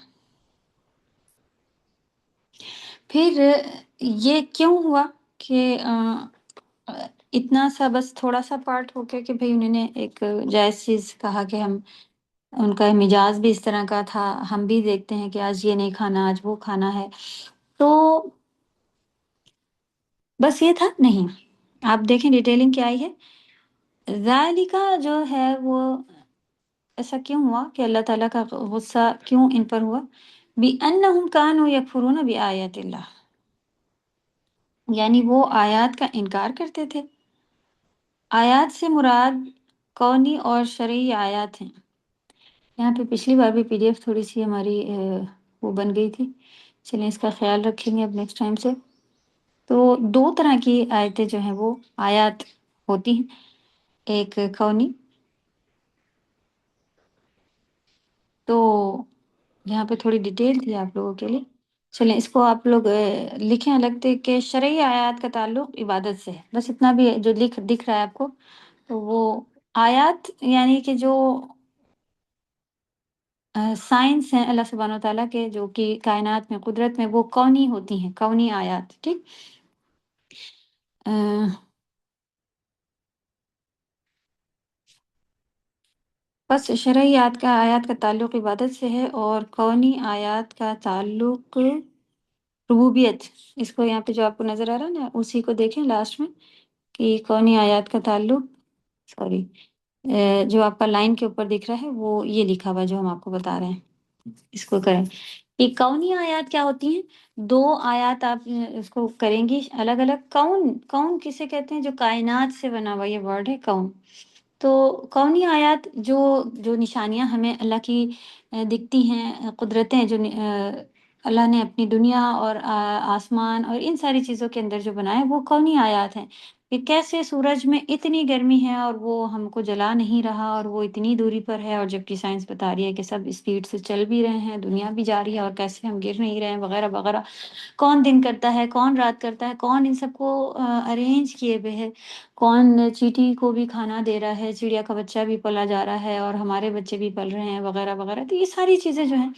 پھر یہ کیوں ہوا کہ اتنا سا بس تھوڑا سا پارٹ ہو کے کہ بھئی انہوں نے ایک جائز چیز کہا کہ ہم، ان کا مزاج بھی اس طرح کا تھا، ہم بھی دیکھتے ہیں کہ آج یہ نہیں کھانا، آج وہ کھانا ہے. تو بس یہ تھا نہیں، آپ دیکھیں ڈیٹیلنگ کیا آئی ہے. ذالکا جو ہے وہ ایسا کیوں ہوا کہ اللہ تعالیٰ کا غصہ کیوں ان پر ہوا؟ بِأَنَّهُمْ كَانُوا يَكْفُرُونَ بِآيَاتِ اللَّهِ، یعنی وہ آیات کا انکار کرتے تھے. آیات سے مراد کونی اور شرعی آیات ہیں. یہاں پہ پچھلی بار بھی PDF تھوڑی سی ہماری وہ بن گئی تھی، چلیں اس کا خیال رکھیں گے اب نیکسٹ ٹائم سے. تو دو طرح کی آیتیں جو ہیں وہ آیات ہوتی ہیں، ایک کونی. تو یہاں پہ تھوڑی ڈیٹیل تھی آپ لوگوں کے لیے، چلیں اس کو آپ لوگ لکھیں الگ سے کہ شرعی آیات کا تعلق عبادت سے ہے. بس اتنا بھی جو دکھ رہا ہے آپ کو، تو وہ آیات یعنی کہ جو سائنس ہیں اللہ سبحانہ وتعالیٰ کے جو کہ کائنات میں قدرت میں، وہ کونی ہوتی ہیں، کونی آیات. ٹھیک. بس شرعی آیات کا تعلق عبادت سے ہے، اور کونی آیات کا تعلق ربوبیت. اس کو یہاں پہ جو آپ کو نظر آ رہا ہے نا، اسی کو دیکھیں لاسٹ میں کہ کونی آیات کا تعلق، سوری جو آپ کا لائن کے اوپر دکھ رہا ہے وہ یہ لکھا ہوا جو ہم آپ کو بتا رہے ہیں، اس کو کریں. یہ کونی آیات کیا ہوتی ہیں؟ دو آیات آپ اس کو کریں گی الگ الگ. کون کسے کہتے ہیں؟ جو کائنات سے بنا ہوا یہ ورڈ ہے کون. تو کونی آیات جو نشانیاں ہمیں اللہ کی دکھتی ہیں، قدرتیں جو اللہ نے اپنی دنیا اور آسمان اور ان ساری چیزوں کے اندر جو بنائے، وہ کونی آیات ہیں. کہ کیسے سورج میں اتنی گرمی ہے اور وہ ہم کو جلا نہیں رہا، اور وہ اتنی دوری پر ہے، اور جبکہ سائنس بتا رہی ہے کہ سب اسپیڈ سے چل بھی رہے ہیں، دنیا بھی جا رہی ہے، اور کیسے ہم گر نہیں رہے ہیں وغیرہ وغیرہ. کون دن کرتا ہے، کون رات کرتا ہے، کون ان سب کو ارینج کیے ہوئے ہے، کون چیٹی کو بھی کھانا دے رہا ہے، چڑیا کا بچہ بھی پلا جا رہا ہے، اور ہمارے بچے بھی پل رہے ہیں وغیرہ وغیرہ. تو یہ ساری چیزیں جو ہیں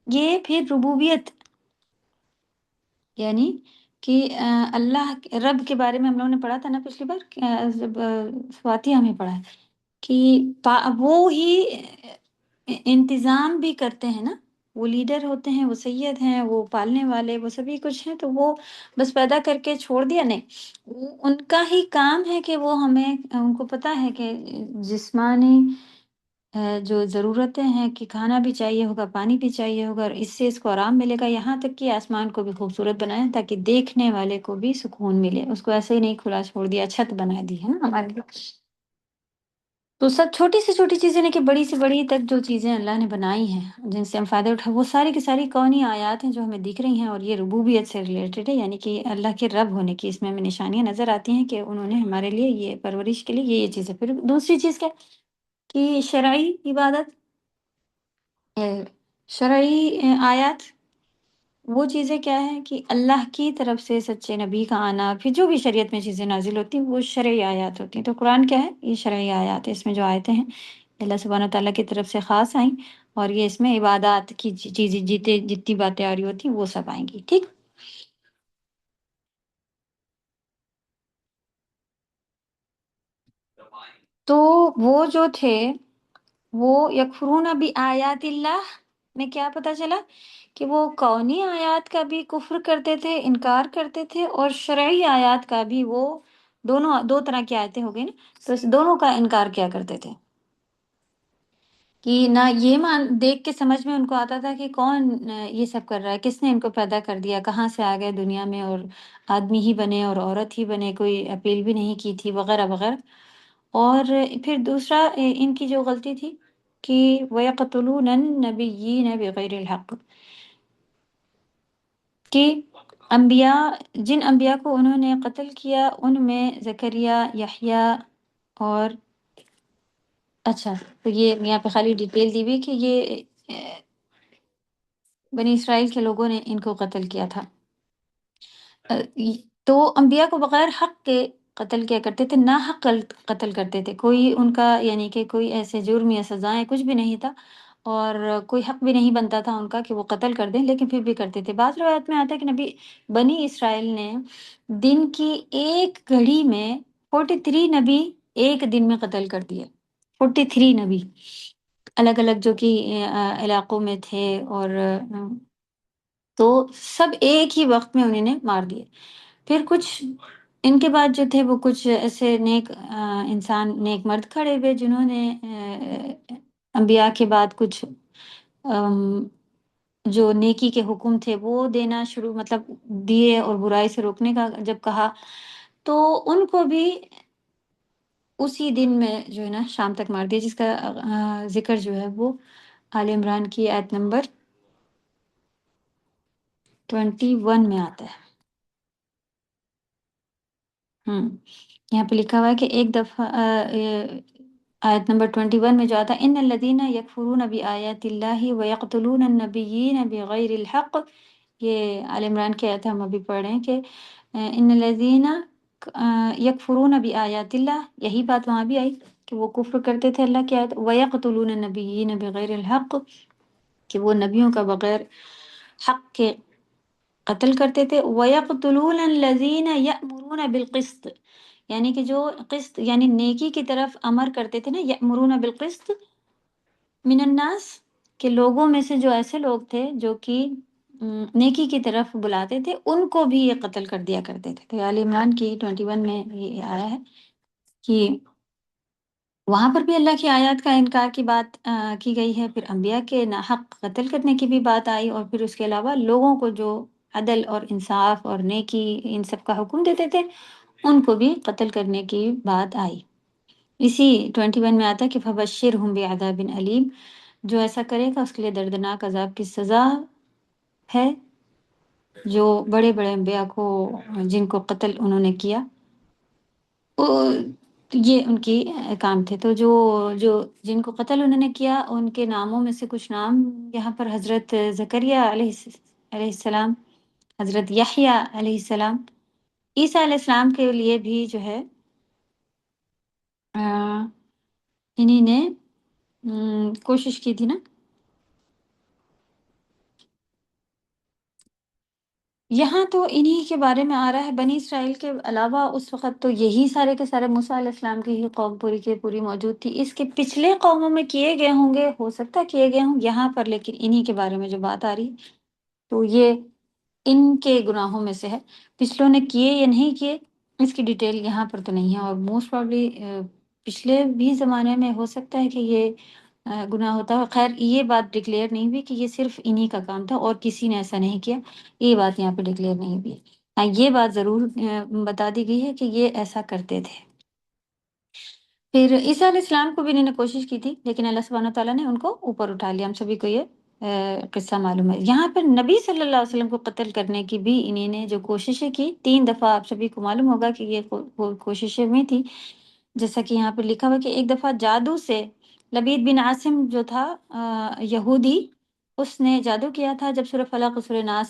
یہ پھر ربوبیت، یعنی کہ اللہ رب کے بارے میں ہم لوگوں نے پڑھا تھا نا پچھلی بار، جب فاتحہ میں پڑھا ہے کہ وہ ہی انتظام بھی کرتے ہیں نا. وہ لیڈر ہوتے ہیں، وہ سید ہیں، وہ پالنے والے، وہ سبھی کچھ ہیں. تو وہ بس پیدا کر کے چھوڑ دیا نہیں، ان کا ہی کام ہے کہ وہ ہمیں، ان کو پتہ ہے کہ جسمانی جو ضرورتیں ہیں کہ کھانا بھی چاہیے ہوگا، پانی بھی چاہیے ہوگا، اور اس سے اس کو آرام ملے گا. یہاں تک کہ آسمان کو بھی خوبصورت بنایا تاکہ دیکھنے والے کو بھی سکون ملے. اس کو ایسے ہی نہیں کھلا چھوڑ دیا، چھت بنا دی ہے نا ہمارے لیے. تو سب چھوٹی سے چھوٹی چیزیں لے کے بڑی سے بڑی تک جو چیزیں اللہ نے بنائی ہیں جن سے ہم فائدہ اٹھا، وہ ساری کی ساری کونی آیات ہیں جو ہمیں دکھ رہی ہیں، اور یہ ربوبیت سے ریلیٹڈ ہے، یعنی کہ اللہ کے رب ہونے کی اس میں ہمیں نشانیاں نظر آتی ہیں کہ انہوں نے ہمارے لیے یہ پرورش کے لیے یہ چیزیں. پھر دوسری چیز کیا کہ شرعی عبادت، شرعی آیات وہ چیزیں کیا ہیں کہ اللہ کی طرف سے سچے نبی کا آنا، پھر جو بھی شریعت میں چیزیں نازل ہوتی ہیں وہ شرعی آیات ہوتی ہیں. تو قرآن کیا ہے؟ یہ شرعی آیات ہے. اس میں جو آیتیں ہیں اللہ سبحانہ تعالیٰ کی طرف سے خاص آئیں، اور یہ اس میں عبادات کی چیزیں جتنی باتیں آ رہی ہوتی ہیں وہ سب آئیں گی. ٹھیک. تو وہ جو تھے وہ یکفرون بآیات اللہ میں کیا پتہ چلا کہ وہ کونی آیات کا بھی کفر کرتے تھے، انکار کرتے تھے، اور شرعی آیات کا بھی. وہ دو طرح کی آیتیں ہو گئی نا، تو اس دونوں کا انکار کیا کرتے تھے کہ نہ یہ دیکھ کے سمجھ میں ان کو آتا تھا کہ کون یہ سب کر رہا ہے، کس نے ان کو پیدا کر دیا، کہاں سے آ گئے دنیا میں، اور آدمی ہی بنے اور عورت ہی بنے، کوئی اپیل بھی نہیں کی تھی وغیرہ وغیرہ. اور پھر دوسرا ان کی جو غلطی تھی کہ وَيَقْتُلُونَ النَّبِيِّينَ بِغَيْرِ الْحَقِّ، کہ جن انبیاء کو انہوں نے قتل کیا ان میں زکریا، یحییٰ، اور اچھا تو یہ یہاں پہ خالی ڈیٹیل دی ہوئی کہ یہ بنی اسرائیل کے لوگوں نے ان کو قتل کیا تھا. تو انبیاء کو بغیر حق کے قتل کیا کرتے تھے، ناحق قتل کرتے تھے. کوئی ان کا یعنی کہ کوئی ایسے جرم یا سزائیں کچھ بھی نہیں تھا، اور کوئی حق بھی نہیں بنتا تھا ان کا کہ وہ قتل کر دیں، لیکن پھر بھی کرتے تھے. بعض روایت میں آتا ہے کہ بنی اسرائیل نے دن کی ایک گھڑی میں 43 نبی ایک دن میں قتل کر دیے. 43 نبی الگ الگ جو کہ علاقوں میں تھے، اور تو سب ایک ہی وقت میں انہوں نے مار دیے. پھر کچھ ان کے بعد جو تھے وہ کچھ ایسے نیک انسان، نیک مرد کھڑے ہوئے جنہوں نے انبیاء کے بعد کچھ جو نیکی کے حکم تھے وہ دینا شروع مطلب دیے، اور برائی سے روکنے کا جب کہا تو ان کو بھی اسی دن میں جو ہے نا شام تک مار دیا، جس کا ذکر جو ہے وہ آل عمران کی آیت نمبر 21 میں آتا ہے۔ یہاں پہ لکھا ہوا ہے کہ ایک دفعہ آیت نمبر 21 میں جو آتا ہے ان الذین یکفرون بآیات اللہ ویقتلون النبیین بغیر الحق، یہ آل عمران کی آیت ہم ابھی پڑھ رہے ہیں کہ ان الذین یکفرون بآیات اللہ، یہی بات وہاں بھی آئی کہ وہ کفر کرتے تھے اللہ کی آیت، ویقتلون النبیین بغیر الحق، کہ وہ نبیوں کا بغیر حق کے قتل کرتے تھے، وَيَقْتُلُونَ الَّذِينَ يَأْمُرُونَ بِالْقِسْطِ، یعنی کہ جو قسط یعنی نیکی کی طرف امر کرتے تھے نا، یأمرون بالقسط من الناس، کہ لوگوں میں سے جو ایسے لوگ تھے جو کہ نیکی کی طرف بلاتے تھے ان کو بھی یہ قتل کر دیا کرتے تھے۔ تو آل عمران کی 21 میں یہ آیا ہے کہ وہاں پر بھی اللہ کی آیات کا انکار کی بات کی گئی ہے، پھر انبیاء کے ناحق قتل کرنے کی بھی بات آئی، اور پھر اس کے علاوہ لوگوں کو جو عدل اور انصاف اور نیکی ان سب کا حکم دیتے تھے ان کو بھی قتل کرنے کی بات آئی۔ اسی 21 میں آتا ہے کہ فَبَشِّرْهُم بِعَذَابٍ أَلِيمٍ، جو ایسا کرے گا اس کے لیے دردناک عذاب کی سزا ہے، جو بڑے بڑے انبیاء کو جن کو قتل انہوں نے کیا یہ ان کی کام تھے۔ تو جو جن کو قتل انہوں نے کیا ان کے ناموں میں سے کچھ نام یہاں پر حضرت زکریا علیہ السلام، حضرت یحییٰ علیہ السلام، عیسیٰ علیہ السلام کے لیے بھی جو ہے انہی نے کوشش کی تھی نا۔ یہاں تو انہی کے بارے میں آ رہا ہے، بنی اسرائیل کے علاوہ اس وقت تو یہی سارے کے سارے موسیٰ علیہ السلام کی ہی قوم پوری کی پوری موجود تھی، اس کے پچھلے قوموں میں کیے گئے ہوں گے، ہو سکتا ہے کیے گئے ہوں یہاں پر، لیکن انہی کے بارے میں جو بات آ رہی تو یہ ان کے گناہوں میں سے ہے۔ پچھلوں نے کیے یا نہیں کیے اس کی ڈیٹیل یہاں پر تو نہیں ہے، اور موسٹ پرابلی پچھلے بھی زمانے میں ہو سکتا ہے کہ یہ گناہ ہوتا ہے۔ خیر یہ بات ڈکلیئر نہیں ہوئی کہ یہ صرف انہی کا کام تھا اور کسی نے ایسا نہیں کیا، یہ بات یہاں پہ ڈکلیئر نہیں ہوئی۔ ہاں یہ بات ضرور بتا دی گئی ہے کہ یہ ایسا کرتے تھے۔ پھر عیسیٰ علیہ السلام کو بھی انہوں نے کوشش کی تھی، لیکن اللہ سبحانہ تعالیٰ نے ان کو اوپر اٹھا لیا، ہم سبھی کو یہ قصہ معلوم ہے۔ یہاں پر نبی صلی اللہ علیہ وسلم کو قتل کرنے کی بھی انہی نے جو کوششیں کی 3 دفعہ، آپ سبھی کو معلوم ہوگا کہ یہ کوششیں ہوئی تھی، جیسا کہ یہاں پر لکھا ہوا کہ ایک دفعہ جادو سے لبید بن عاصم جو تھا یہودی، اس نے جادو کیا تھا جب سورہ فلق اور سورہ ناس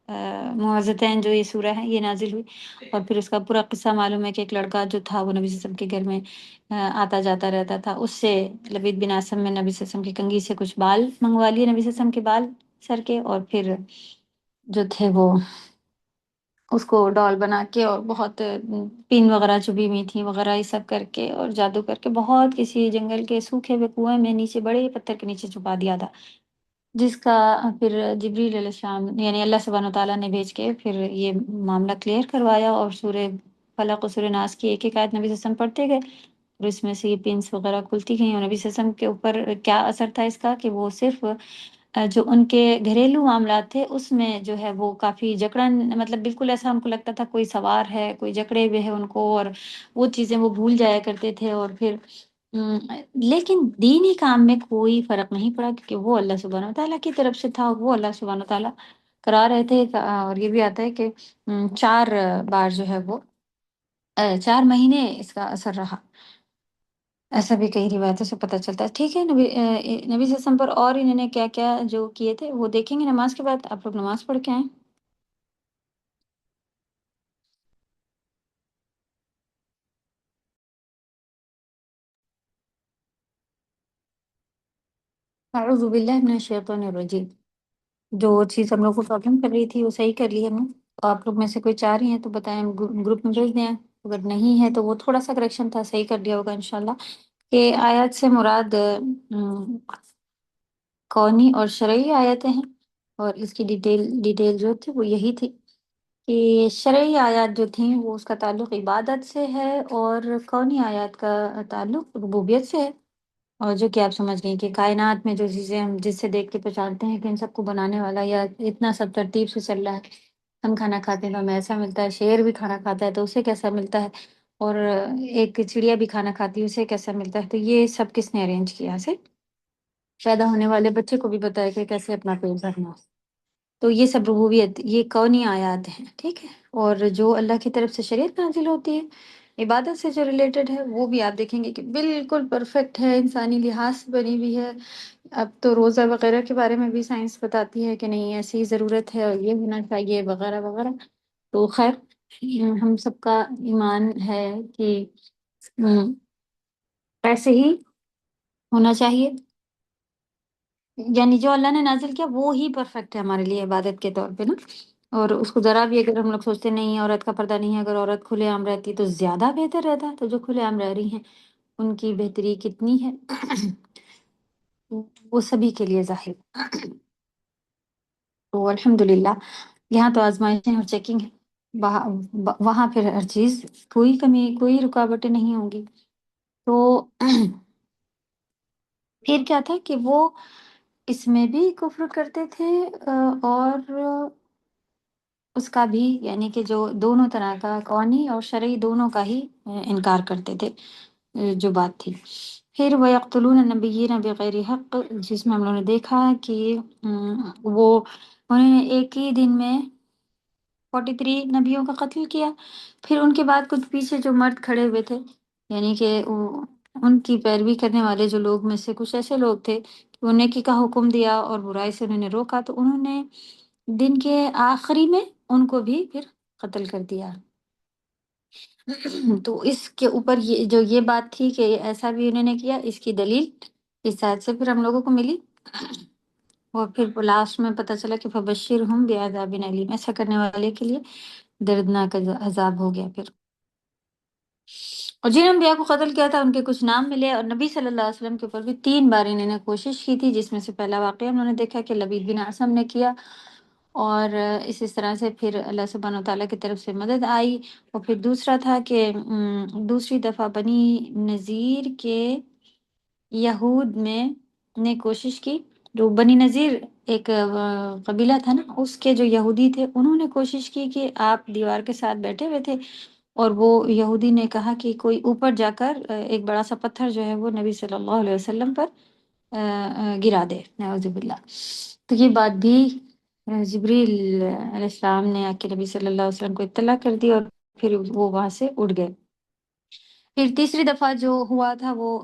معوذتین جو یہ سورہ ہے یہ نازل ہوئی، اور پھر اس کا پورا قصہ معلوم ہے کہ ایک لڑکا جو تھا وہ نبی صلی اللہ علیہ وسلم کے گھر میں آتا جاتا رہتا تھا، اس سے لبید بن عاصم میں نبی صلی اللہ علیہ وسلم کی کنگھی سے کچھ بال منگوا لیے، نبی صلی اللہ علیہ وسلم کے بال سر کے، اور پھر جو تھے وہ اس کو ڈال بنا کے اور بہت پین وغیرہ چبھی ہوئی تھیں وغیرہ یہ سب کر کے اور جادو کر کے بہت کسی جنگل کے سوکھے ہوئے کنویں میں نیچے بڑے پتھر کے نیچے چھپا دیا تھا، جس کا پھر جبریل علیہ السلام یعنی اللہ سبحانہ تعالیٰ نے بھیج کے پھر یہ معاملہ کلیئر کروایا، اور سورہ فلق و سورہ ناس کی ایک ایک آیت نبی صلی اللہ علیہ وسلم پڑھتے گئے، اور اس میں سے یہ پینس وغیرہ کھلتی گئیں، اور نبی صلی اللہ علیہ وسلم کے اوپر کیا اثر تھا اس کا کہ وہ صرف جو ان کے گھریلو معاملات تھے اس میں جو ہے وہ کافی جکڑن، مطلب بالکل ایسا ہم کو لگتا تھا کوئی سوار ہے، کوئی جکڑے ہوئے ہے ان کو، اور وہ چیزیں وہ بھول جایا کرتے تھے، اور پھر لیکن دینی کام میں کوئی فرق نہیں پڑا کیونکہ وہ اللہ سبحانہ وتعالیٰ کی طرف سے تھا، وہ اللہ سبحانہ وتعالیٰ کرا رہے تھے۔ اور یہ بھی آتا ہے کہ 4 بار جو ہے وہ 4 مہینے اس کا اثر رہا، ایسا بھی کئی روایتوں سے پتہ چلتا ہے۔ ٹھیک ہے، نبی صلی اللہ علیہ وسلم پر اور انہوں نے کیا کیا جو کیے تھے وہ دیکھیں گے نماز کے بعد، آپ لوگ نماز پڑھ کے آئیں۔ اعوذ باللہ من الشیطان الرجیم، جو چیز ہم لوگ کو پرابلم کر رہی تھی وہ صحیح کر لی ہم نے، تو آپ لوگ میں سے کوئی چاہ رہی ہیں تو بتائیں، گروپ میں بھیج دیں، اگر نہیں ہے تو وہ تھوڑا سا کریکشن تھا صحیح کر دیا ہوگا انشاءاللہ، کہ آیات سے مراد کونی اور شرعی آیتیں ہیں، اور اس کی ڈیٹیل جو تھی وہ یہی تھی کہ شرعی آیات جو تھیں وہ اس کا تعلق عبادت سے ہے، اور کونی آیات کا تعلق ربوبیت سے ہے، اور جو کہ آپ سمجھ گئیں کہ کائنات میں جو چیزیں ہم جس سے دیکھ کے پہچانتے ہیں کہ ان سب کو بنانے والا یا اتنا سب ترتیب سے چل رہا ہے، ہم کھانا کھاتے ہیں تو ہمیں ایسا ملتا ہے، شیر بھی کھانا کھاتا ہے تو اسے کیسا ملتا ہے، اور ایک چڑیا بھی کھانا کھاتی ہے اسے کیسا ملتا ہے، تو یہ سب کس نے ارینج کیا ہے؟ پیدا ہونے والے بچے کو بھی پتا ہے کہ کیسے اپنا پیٹ بھرنا ہے۔ تو یہ سب ربوبیت، یہ کونی آیات ہیں، ٹھیک ہے۔ اور جو اللہ کی طرف سے شریعت نازل ہوتی ہے عبادت سے جو ریلیٹڈ ہے، وہ بھی آپ دیکھیں گے کہ بالکل پرفیکٹ ہے، انسانی لحاظ سے بنی ہوئی ہے۔ اب تو روزہ وغیرہ کے بارے میں بھی سائنس بتاتی ہے کہ نہیں ایسی ضرورت ہے اور یہ ہونا چاہیے وغیرہ وغیرہ۔ تو خیر ہم سب کا ایمان ہے کہ ایسے ہی ہونا چاہیے، یعنی جو اللہ نے نازل کیا وہ ہی پرفیکٹ ہے ہمارے لیے عبادت کے طور پہ نا۔ اور اس کو ذرا بھی اگر ہم لوگ سوچتے نہیں عورت کا پردہ نہیں ہے، اگر عورت کھلے عام رہتی تو زیادہ بہتر رہتا، تو جو کھلے عام رہ رہی ہیں ان کی بہتری کتنی ہے وہ سبھی کے لیے ظاہر۔ تو الحمدللہ یہاں تو آزمائشیں اور چیکنگ ہے، وہاں پھر ہر چیز کوئی کمی کوئی رکاوٹیں نہیں ہوں گی۔ تو پھر کیا تھا کہ وہ اس میں بھی کفر کرتے تھے، اور اس کا بھی یعنی کہ جو دونوں طرح کا قونی اور شرعی دونوں کا ہی انکار کرتے تھے، جو بات تھی۔ پھر وَيَقْتُلُونَ النَّبِيِّينَ بِغَيْرِ حق، جس میں ہم لوگوں نے دیکھا کہ وہ انہوں نے ایک ہی دن میں 43 نبیوں کا قتل کیا۔ پھر ان کے بعد کچھ پیچھے جو مرد کھڑے ہوئے تھے، یعنی کہ ان کی پیروی کرنے والے جو لوگ میں سے کچھ ایسے لوگ تھے کہ انہیں نیکی کا حکم دیا اور برائی سے انہوں نے روکا، تو انہوں نے دن کے آخری میں ان کو بھی پھر قتل کر دیا۔ تو اس کے اوپر یہ بات تھی کہ ایسا بھی انہوں نے کیا، اس کی دلیل اس آیت سے پھر ہم لوگوں کو ملی، اور پھر لاسٹ میں پتہ چلا کہ فبشرہم بعذاب علیم، ایسا کرنے والے کے لیے دردناک عذاب ہو گیا۔ پھر اور جن انبیاء کو قتل کیا تھا ان کے کچھ نام ملے، اور نبی صلی اللہ علیہ وسلم کے اوپر بھی 3 بار انہوں نے کوشش کی تھی، جس میں سے پہلا واقعہ انہوں نے دیکھا کہ لبید بن اعصم نے کیا، اور اس طرح سے پھر اللہ سبحانہ وتعالیٰ کی طرف سے مدد آئی۔ اور پھر دوسرا تھا کہ دوسری دفعہ بنی نذیر کے یہود میں نے کوشش کی، جو بنی نذیر ایک قبیلہ تھا نا، اس کے جو یہودی تھے انہوں نے کوشش کی کہ آپ دیوار کے ساتھ بیٹھے ہوئے تھے، اور وہ یہودی نے کہا کہ کوئی اوپر جا کر ایک بڑا سا پتھر جو ہے وہ نبی صلی اللہ علیہ وسلم پر گرا دے، نعوذ باللہ۔ تو یہ بات بھی جبریل علیہ السلام نے آ کے نبی صلی اللہ علیہ وسلم کو اطلاع کر دی، اور پھر وہ وہاں سے اڑ گئے۔ پھر تیسری دفعہ جو ہوا تھا وہ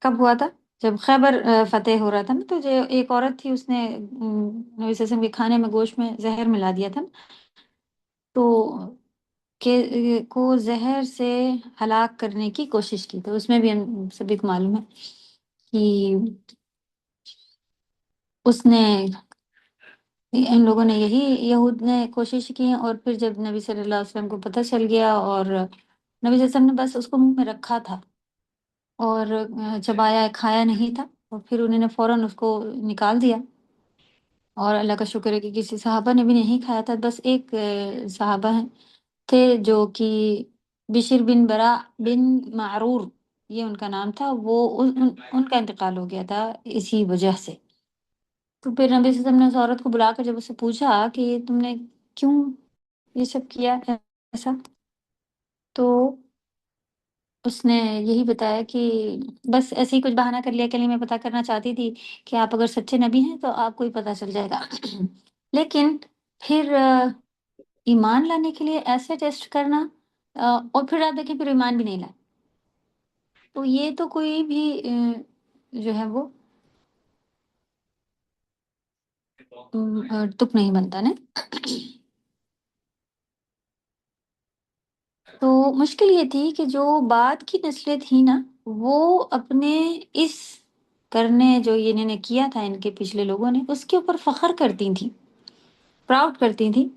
کب ہوا تھا؟ جب خیبر فتح ہو رہا تھا نا، تو جو ایک عورت تھی اس نے نبی صلی اللہ علیہ وسلم کے کھانے میں گوشت میں زہر ملا دیا تھا، تو کہ کو زہر سے ہلاک کرنے کی کوشش کی۔ تو اس میں بھی ہم سبھی کو معلوم ہے کہ اس نے ان لوگوں نے یہی یہود نے کوشش کی، اور پھر جب نبی صلی اللہ علیہ وسلم کو پتہ چل گیا، اور نبی صلی اللہ علیہ وسلم نے بس اس کو منہ میں رکھا تھا اور چبایا کھایا نہیں تھا، اور پھر انہوں نے فوراً اس کو نکال دیا، اور اللہ کا شکر ہے کہ کسی صحابہ نے بھی نہیں کھایا تھا، بس ایک صحابہ ہیں تھے جو کہ بشر بن برا بن معرور یہ ان کا نام تھا، وہ ان کا انتقال ہو گیا تھا اسی وجہ سے۔ تو پھر نبی صلی اللہ علیہ وسلم نے اس عورت کو بلا کر جب اس سے پوچھا کہ تم نے کیوں یہ سب کیا ایسا، تو اس نے یہی بتایا کہ بس ایسے ہی کچھ بہانہ کر لیا کہ نہیں، میں پتہ کرنا چاہتی تھی کہ آپ اگر سچے نبی ہیں تو آپ کو ہی پتہ چل جائے گا، لیکن پھر ایمان لانے کے لیے ایسے ٹیسٹ کرنا، اور پھر آپ دیکھیں پھر ایمان بھی نہیں لائے، تو یہ تو کوئی بھی جو ہے وہ تک نہیں بنتا نا۔ تو مشکل یہ تھی کہ جو بعد کی نسلیں تھیں نا، وہ اپنے اس کرنے جو انہوں نے کیا تھا ان کے پچھلے لوگوں نے، اس کے اوپر فخر کرتی تھیں، پراؤڈ کرتی تھیں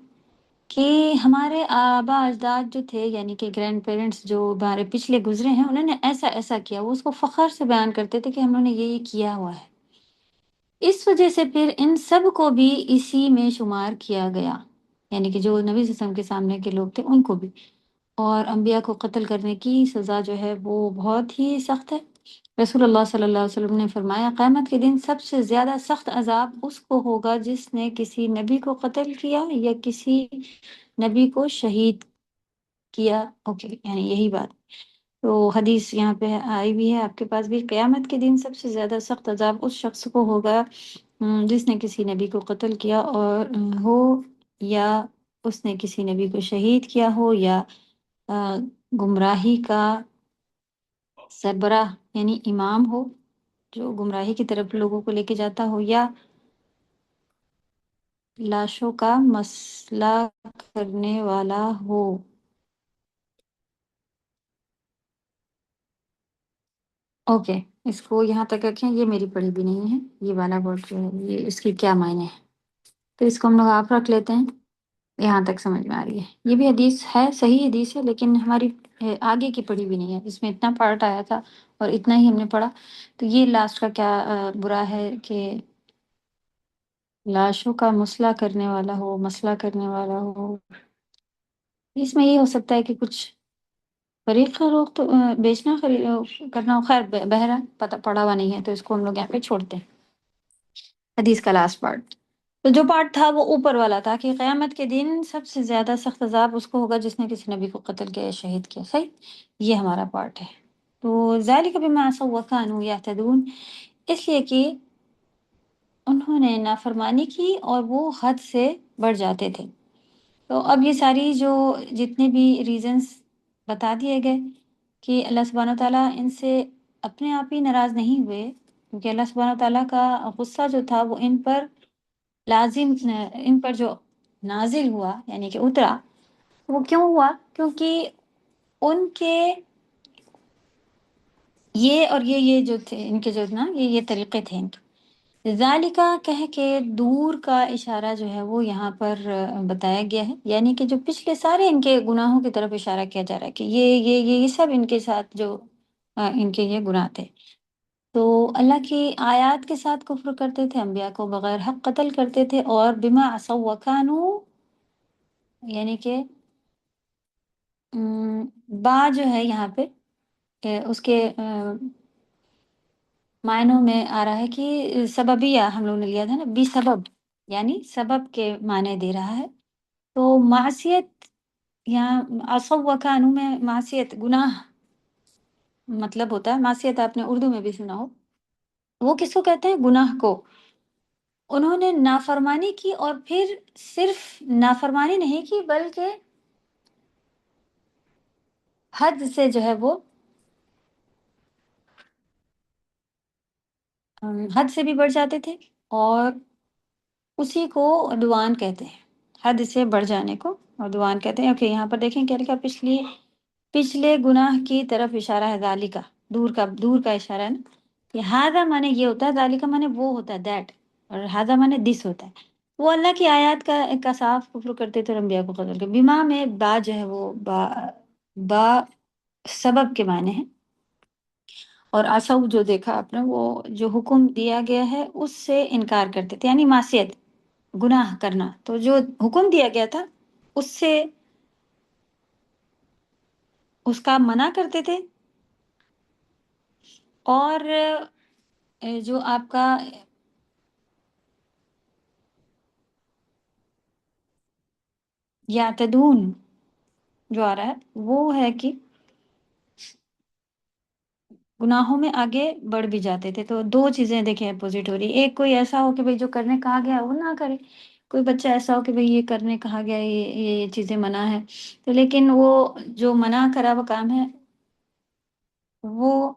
کہ ہمارے آبا اجداد جو تھے، یعنی کہ گرینڈ پیرنٹس جو ہمارے پچھلے گزرے ہیں، انہوں نے ایسا ایسا کیا، وہ اس کو فخر سے بیان کرتے تھے کہ ہم نے یہ کیا ہوا ہے۔ اس وجہ سے پھر ان سب کو بھی اسی میں شمار کیا گیا، یعنی کہ جو نبی صلی اللہ علیہ وسلم کے سامنے کے لوگ تھے ان کو بھی، اور انبیاء کو قتل کرنے کی سزا جو ہے وہ بہت ہی سخت ہے۔ رسول اللہ صلی اللہ علیہ وسلم نے فرمایا قیامت کے دن سب سے زیادہ سخت عذاب اس کو ہوگا جس نے کسی نبی کو قتل کیا یا کسی نبی کو شہید کیا۔ اوکے، یعنی یہی بات۔ تو حدیث یہاں پہ آئی بھی ہے آپ کے پاس بھی، قیامت کے دن سب سے زیادہ سخت عذاب اس شخص کو ہوگا جس نے کسی نبی کو قتل کیا اور ہو، یا اس نے کسی نبی کو شہید کیا ہو، یا گمراہی کا سربراہ یعنی امام ہو جو گمراہی کی طرف لوگوں کو لے کے جاتا ہو، یا لاشوں کا مسئلہ کرنے والا ہو۔ اوکے، اس کو یہاں تک رکھیں، یہ میری پڑھی بھی نہیں ہے، یہ والا ورڈ جو ہے یہ اس کی کیا معنی ہے، تو اس کو ہم لوگ آپ رکھ لیتے ہیں، یہاں تک سمجھ میں آ رہی ہے۔ یہ بھی حدیث ہے، صحیح حدیث ہے، لیکن ہماری آگے کی پڑھی بھی نہیں ہے، اس میں اتنا پارٹ آیا تھا اور اتنا ہی ہم نے پڑھا، تو یہ لاسٹ کا کیا برا ہے کہ لاشوں کا مسئلہ کرنے والا ہو، مسئلہ کرنے والا ہو۔ اس میں یہ ہو سکتا ہے کہ کچھ فریق فروخت بیچنا کرنا ہو، خیر بہرحال پتہ پڑا ہوا نہیں ہے، تو اس کو ہم لوگ یہاں پہ چھوڑتے ہیں۔ حدیث کا لاسٹ پارٹ، تو جو پارٹ تھا وہ اوپر والا تھا کہ قیامت کے دن سب سے زیادہ سخت عذاب اس کو ہوگا جس نے کسی نبی کو قتل کیا یا شہید کیا، صحیح، یہ ہمارا پارٹ ہے۔ تو ذالک بما عصوا وکانوا یعتدون، اس لیے کہ انہوں نے نافرمانی کی اور وہ حد سے بڑھ جاتے تھے۔ تو اب یہ ساری جو جتنے بھی ریزنز بتا دیے گئے کہ اللہ سبحانہ وتعالیٰ ان سے اپنے آپ ہی ناراض نہیں ہوئے، کیونکہ اللہ سبحانہ وتعالیٰ کا غصہ جو تھا وہ ان پر لازم، ان پر جو نازل ہوا یعنی کہ اترا، وہ کیوں ہوا؟ کیونکہ ان کے یہ اور یہ جو تھے ان کے جو نا یہ طریقے تھے ان کے، ذالکا کہہ کے دور کا اشارہ جو ہے وہ یہاں پر بتایا گیا ہے، یعنی کہ جو پچھلے سارے ان کے گناہوں کی طرف اشارہ کیا جا رہا ہے کہ یہ سب ان کے ساتھ جو ان کے یہ گناہ تھے۔ تو اللہ کی آیات کے ساتھ کفر کرتے تھے، انبیاء کو بغیر حق قتل کرتے تھے، اور بما عصوا وکانوا یعنی کہ با جو ہے یہاں پہ اس کے معنوں میں آ رہا ہے کہ سببیہ ہم لوگ نے لیا تھا نا، بی سبب یعنی سبب کے معنی دے رہا ہے۔ تو معصیت یہاں عصوا وکانوا میں معصیت گناہ مطلب ہوتا ہے، معصیت آپ نے اردو میں بھی سنا ہو، وہ کس کو کہتے ہیں؟ گناہ کو۔ انہوں نے نافرمانی کی، اور پھر صرف نافرمانی نہیں کی بلکہ حد سے جو ہے وہ حد سے بھی بڑھ جاتے تھے، اور اسی کو عدوان کہتے ہیں، حد سے بڑھ جانے کو عدوان کہتے ہیں۔ اوکے، یہاں پر دیکھیں کیا لکھا، پچھلے گناہ کی طرف اشارہ ہے، ذالکا دور کا اشارہ ہے نا، کہ ہاذا مانے یہ ہوتا ہے، ذالکا مانے وہ ہوتا ہے دیٹ، اور ہاذا مانے دس ہوتا ہے۔ وہ اللہ کی آیات کا صاف کفر کرتے تھے اور انبیاء کو قتل کرتے۔ بما میں با جو ہے وہ با سبب کے معنی ہے، اور عصو جو دیکھا آپ نے وہ جو حکم دیا گیا ہے اس سے انکار کرتے تھے، یعنی معصیت گناہ کرنا، تو جو حکم دیا گیا تھا اس سے اس کا منع کرتے تھے، اور جو آپ کا یعتدون جو آ رہا ہے وہ ہے کہ گناہوں میں آگے بڑھ بھی جاتے تھے۔ تو دو چیزیں دیکھیں اپوزٹ ہو رہی، ایک کوئی ایسا ہو کہ بھئی جو کرنے کہا گیا وہ نہ کرے، کوئی بچہ ایسا ہو کہ بھئی یہ کرنے کہا گیا یہ چیزیں منع ہے، تو لیکن وہ جو منع کرا وہ کام ہے وہ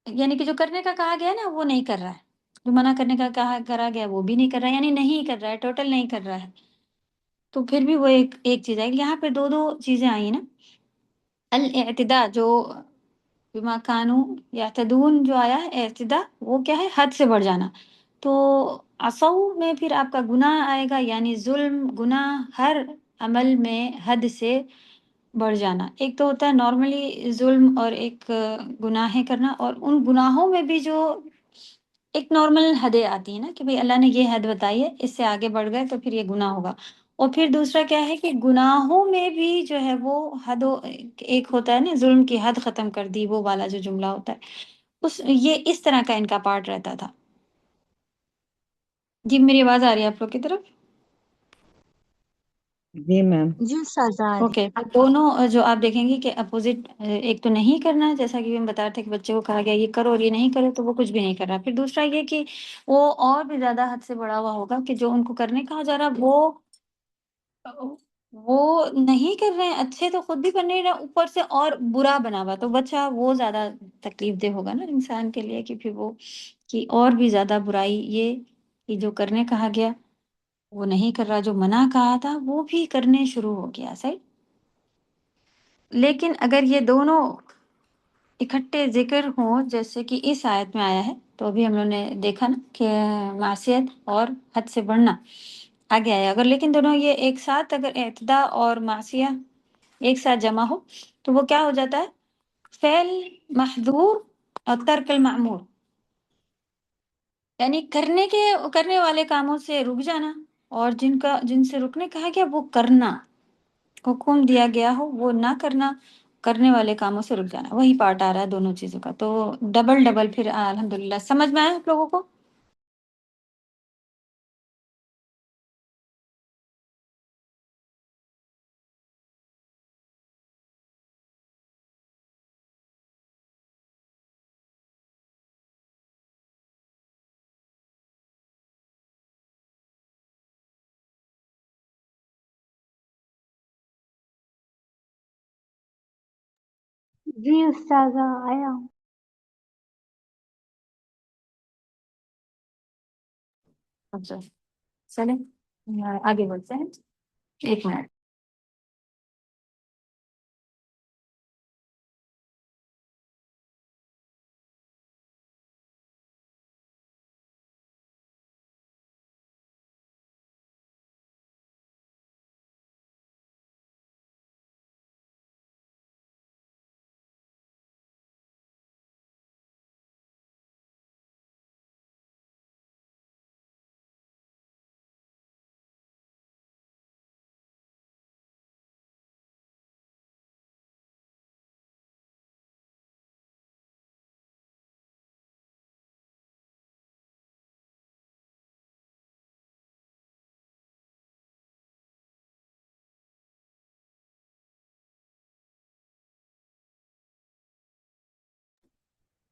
یعنی کہ جو کرنے کا کہا گیا نا وہ نہیں کر رہا ہے، جو منع کرنے کا کرا گیا وہ بھی نہیں کر رہا ہے، یعنی نہیں کر رہا ہے، ٹوٹل نہیں کر رہا ہے، تو پھر بھی وہ ایک چیز ہے۔ یہاں پہ دو چیزیں آئی نا، الاعتداء جو بما کانوا یعتدون جو آیا ہے اعتداء، وہ کیا ہے؟ حد سے بڑھ جانا۔ تو عصو میں پھر آپ کا گناہ آئے گا، یعنی ظلم، گناہ، ہر عمل میں حد سے بڑھ جانا۔ ایک تو ہوتا ہے نارملی ظلم، اور ایک گناہیں کرنا، اور ان گناہوں میں بھی جو ایک نارمل حدیں آتی ہیں نا کہ بھئی اللہ نے یہ حد بتائی ہے، اس سے آگے بڑھ گئے تو پھر یہ گناہ ہوگا۔ اور پھر دوسرا کیا ہے کہ گناہوں میں بھی جو ہے وہ حد ایک ہوتا ہے نا، ظلم کی حد ختم کر دی، وہ والا جو جملہ ہوتا ہے، یہ اس طرح کا ان کا پارٹ رہتا تھا۔ جی میری آواز آ رہی ہے آپ لوگ کی طرف؟ جی میم. جی استاذہ آ رہی اوکے، دونوں جو آپ دیکھیں گے کہ اپوزٹ، ایک تو نہیں کرنا، جیسا کہ ہم بتا رہے تھے کہ بچے کو کہا گیا یہ کرو اور یہ نہیں کرے تو وہ کچھ بھی نہیں کر رہا۔ پھر دوسرا یہ کہ وہ اور بھی زیادہ حد سے بڑا ہوا ہوگا کہ جو ان کو کرنے کہا جا رہا وہ نہیں کر رہے ہیں، اچھے تو خود بھی کر نہیں رہے، اوپر سے اور برا بنا ہوا، تو بچہ وہ زیادہ تکلیف دہ ہوگا نا انسان کے لیے، کہ پھر وہ کہ اور بھی زیادہ برائی یہ کہ جو کرنے کہا گیا وہ نہیں کر رہا، جو منع کہا تھا وہ بھی کرنے شروع ہو گیا، صحیح۔ لیکن اگر یہ دونوں اکٹھے ذکر ہوں جیسے کہ اس آیت میں آیا ہے، تو ابھی ہم لوگوں نے دیکھا نا کہ معصیت اور حد سے بڑھنا آگے آیا، اگر لیکن دونوں یہ ایک ساتھ، اگر اعتداء اور معصیہ ایک ساتھ جمع ہو تو وہ کیا ہو جاتا ہے؟ فعل محظور اور ترک المعمور، یعنی کرنے والے کاموں سے رک جانا، اور جن سے رکنے کہا گیا وہ کرنا، حکم دیا گیا ہو وہ نہ کرنا، کرنے والے کاموں سے رک جانا، وہی پارٹ آ رہا ہے دونوں چیزوں کا۔ تو ڈبل پھر الحمدللہ سمجھ میں آیا آپ لوگوں کو؟ جی استاذہ آیا۔ اچھا چلیں آگے بڑھتے ہیں، ایک منٹ۔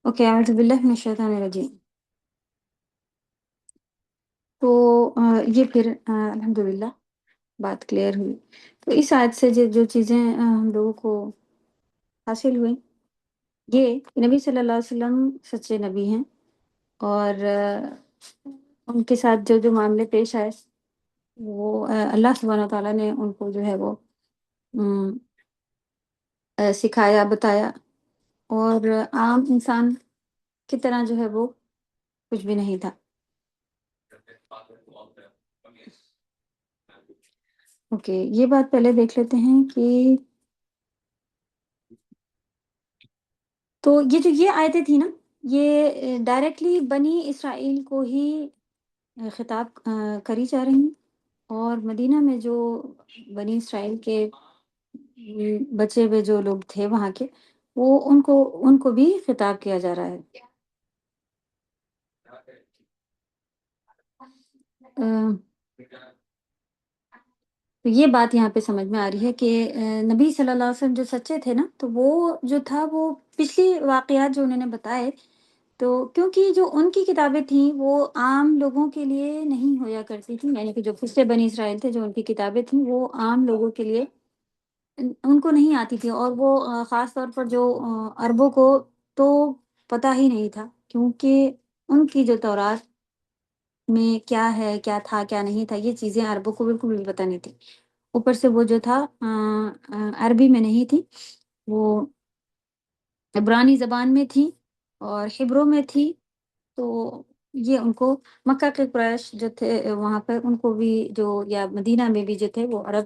اوکے، اعوذ باللہ من الشیطان الرجیم۔ تو یہ پھر الحمدللہ بات کلیئر ہوئی۔ تو اس آیت سے جو چیزیں ہم لوگوں کو حاصل ہوئی، یہ نبی صلی اللہ علیہ وسلم سچے نبی ہیں، اور ان کے ساتھ جو معاملے پیش آئے وہ اللہ سبحانہ و تعالیٰ نے ان کو جو ہے وہ سکھایا، بتایا، اور عام انسان کی طرح جو ہے وہ کچھ بھی نہیں تھا۔ اوکے، یہ بات پہلے دیکھ لیتے ہیں کہ تو یہ آیتیں تھی نا، یہ ڈائریکٹلی بنی اسرائیل کو ہی خطاب کری جا رہی ہیں، اور مدینہ میں جو بنی اسرائیل کے بچے ہوئے جو لوگ تھے وہاں کے، وہ ان کو بھی خطاب کیا جا رہا ہے۔ تو یہ بات یہاں پہ سمجھ میں آ رہی ہے کہ نبی صلی اللہ علیہ وسلم جو سچے تھے نا، تو وہ جو تھا وہ پچھلی واقعات جو انہوں نے بتائے، تو کیونکہ جو ان کی کتابیں تھیں وہ عام لوگوں کے لیے نہیں ہویا کرتی تھیں، یعنی کہ جو پچھلے بنی اسرائیل تھے جو ان کی کتابیں تھیں وہ عام لوگوں کے لیے ان کو نہیں آتی تھی، اور وہ خاص طور پر جو عربوں کو تو پتہ ہی نہیں تھا، کیونکہ ان کی جو تورات میں کیا ہے، کیا تھا، کیا نہیں تھا، یہ چیزیں عربوں کو بالکل بھی پتہ نہیں تھی۔ اوپر سے وہ جو تھا عربی میں نہیں تھی، وہ عبرانی زبان میں تھی اور ہبرو میں تھی، تو یہ ان کو مکہ کے قریش جو تھے وہاں پر ان کو بھی جو، یا مدینہ میں بھی جو تھے وہ عرب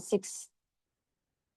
6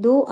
2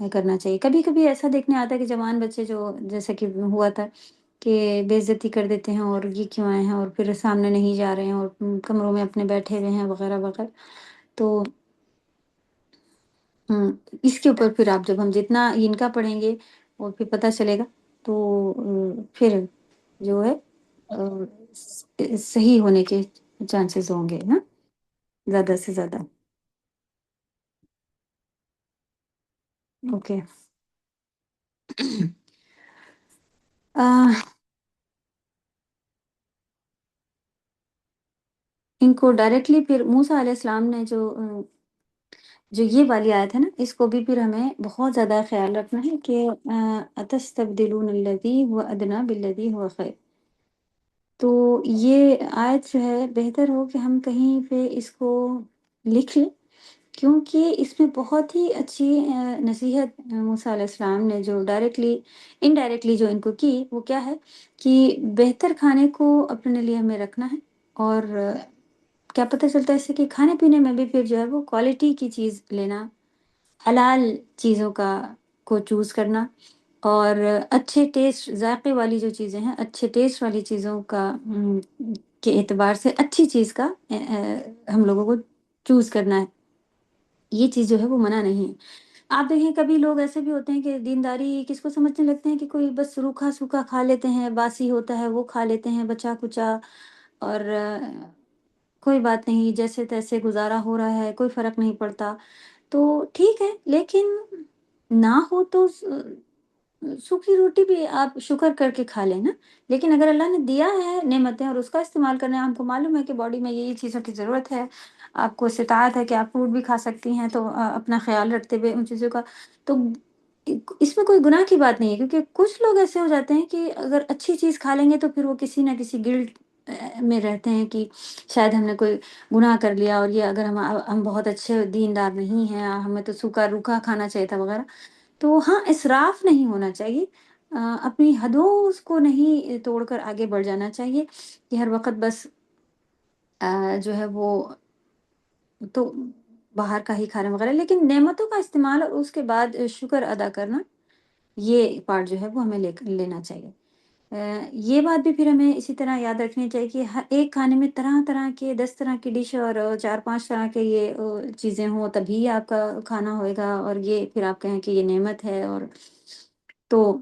کرنا چاہیے. کبھی کبھی ایسا دیکھنے آتا ہے کہ جوان بچے جو جیسا کہ ہوا تھا کہ بے عزتی کر دیتے ہیں اور یہ کیوں آئے ہیں اور پھر سامنے نہیں جا رہے ہیں اور کمروں میں اپنے بیٹھے ہوئے ہیں وغیرہ وغیرہ. تو اس کے اوپر پھر آپ جب ہم جتنا ان کا پڑھیں گے اور پھر پتہ چلے گا تو پھر جو ہے صحیح ہونے کے چانسز ہوں گے نا زیادہ سے زیادہ. اوکے. ان کو ڈائریکٹلی پھر موسیٰ علیہ السلام نے جو یہ والی آیت ہے نا اس کو بھی پھر ہمیں بہت زیادہ خیال رکھنا ہے کہ اتستبدلون الذی هو ادنی بالذی هو خیر. تو یہ آیت جو ہے بہتر ہو کہ ہم کہیں پہ اس کو لکھ لیں کیونکہ اس میں بہت ہی اچھی نصیحت موسیٰ علیہ السلام نے جو ڈائریکٹلی انڈائریکٹلی جو ان کو کی وہ کیا ہے کہ بہتر کھانے کو اپنے لیے ہمیں رکھنا ہے. اور کیا پتہ چلتا ہے اس سے کہ کھانے پینے میں بھی پھر جو ہے وہ کوالٹی کی چیز لینا، حلال چیزوں کو چوز کرنا اور اچھے ٹیسٹ ذائقے والی جو چیزیں ہیں اچھے ٹیسٹ والی چیزوں کے اعتبار سے اچھی چیز کا ہم لوگوں کو چوز کرنا ہے. یہ چیز جو ہے وہ منع نہیں ہے. آپ دیکھیں کبھی لوگ ایسے بھی ہوتے ہیں کہ دینداری کس کو سمجھنے لگتے ہیں کہ کوئی بس روکھا سوکھا کھا لیتے ہیں، باسی ہوتا ہے وہ کھا لیتے ہیں بچا کچا اور کوئی بات نہیں جیسے تیسے گزارا ہو رہا ہے کوئی فرق نہیں پڑتا. تو ٹھیک ہے لیکن نہ ہو تو سوکھی روٹی بھی آپ شکر کر کے کھا لیں نا. لیکن اگر اللہ نے دیا ہے نعمتیں اور اس کا استعمال کرنا ہے، ہم کو معلوم ہے کہ باڈی میں یہی چیزوں کی ضرورت ہے، آپ کو استطاعت ہے کہ آپ فروٹ بھی کھا سکتی ہیں تو اپنا خیال رکھتے ہوئے ان چیزوں کا تو اس میں کوئی گناہ کی بات نہیں ہے. کیونکہ کچھ لوگ ایسے ہو جاتے ہیں کہ اگر اچھی چیز کھا لیں گے تو پھر وہ کسی نہ کسی گلٹ میں رہتے ہیں کہ شاید ہم نے کوئی گناہ کر لیا اور یہ اگر ہم بہت اچھے دیندار نہیں ہیں ہمیں تو سوکھا روکھا کھانا چاہیے تھا وغیرہ. تو ہاں اسراف نہیں ہونا چاہیے، اپنی حدوں کو نہیں توڑ کر آگے بڑھ جانا چاہیے کہ ہر وقت بس جو ہے وہ تو باہر کا ہی کھانا وغیرہ. لیکن نعمتوں کا استعمال اور اس کے بعد شکر ادا کرنا یہ پارٹ جو ہے وہ ہمیں لینا چاہیے. یہ بات بھی پھر ہمیں اسی طرح یاد رکھنی چاہیے کہ ہر ایک کھانے میں طرح طرح کے 10 طرح کی ڈش اور 4-5 طرح کے یہ چیزیں ہوں تبھی آپ کا کھانا ہوئے گا اور یہ پھر آپ کہیں کہ یہ نعمت ہے. اور تو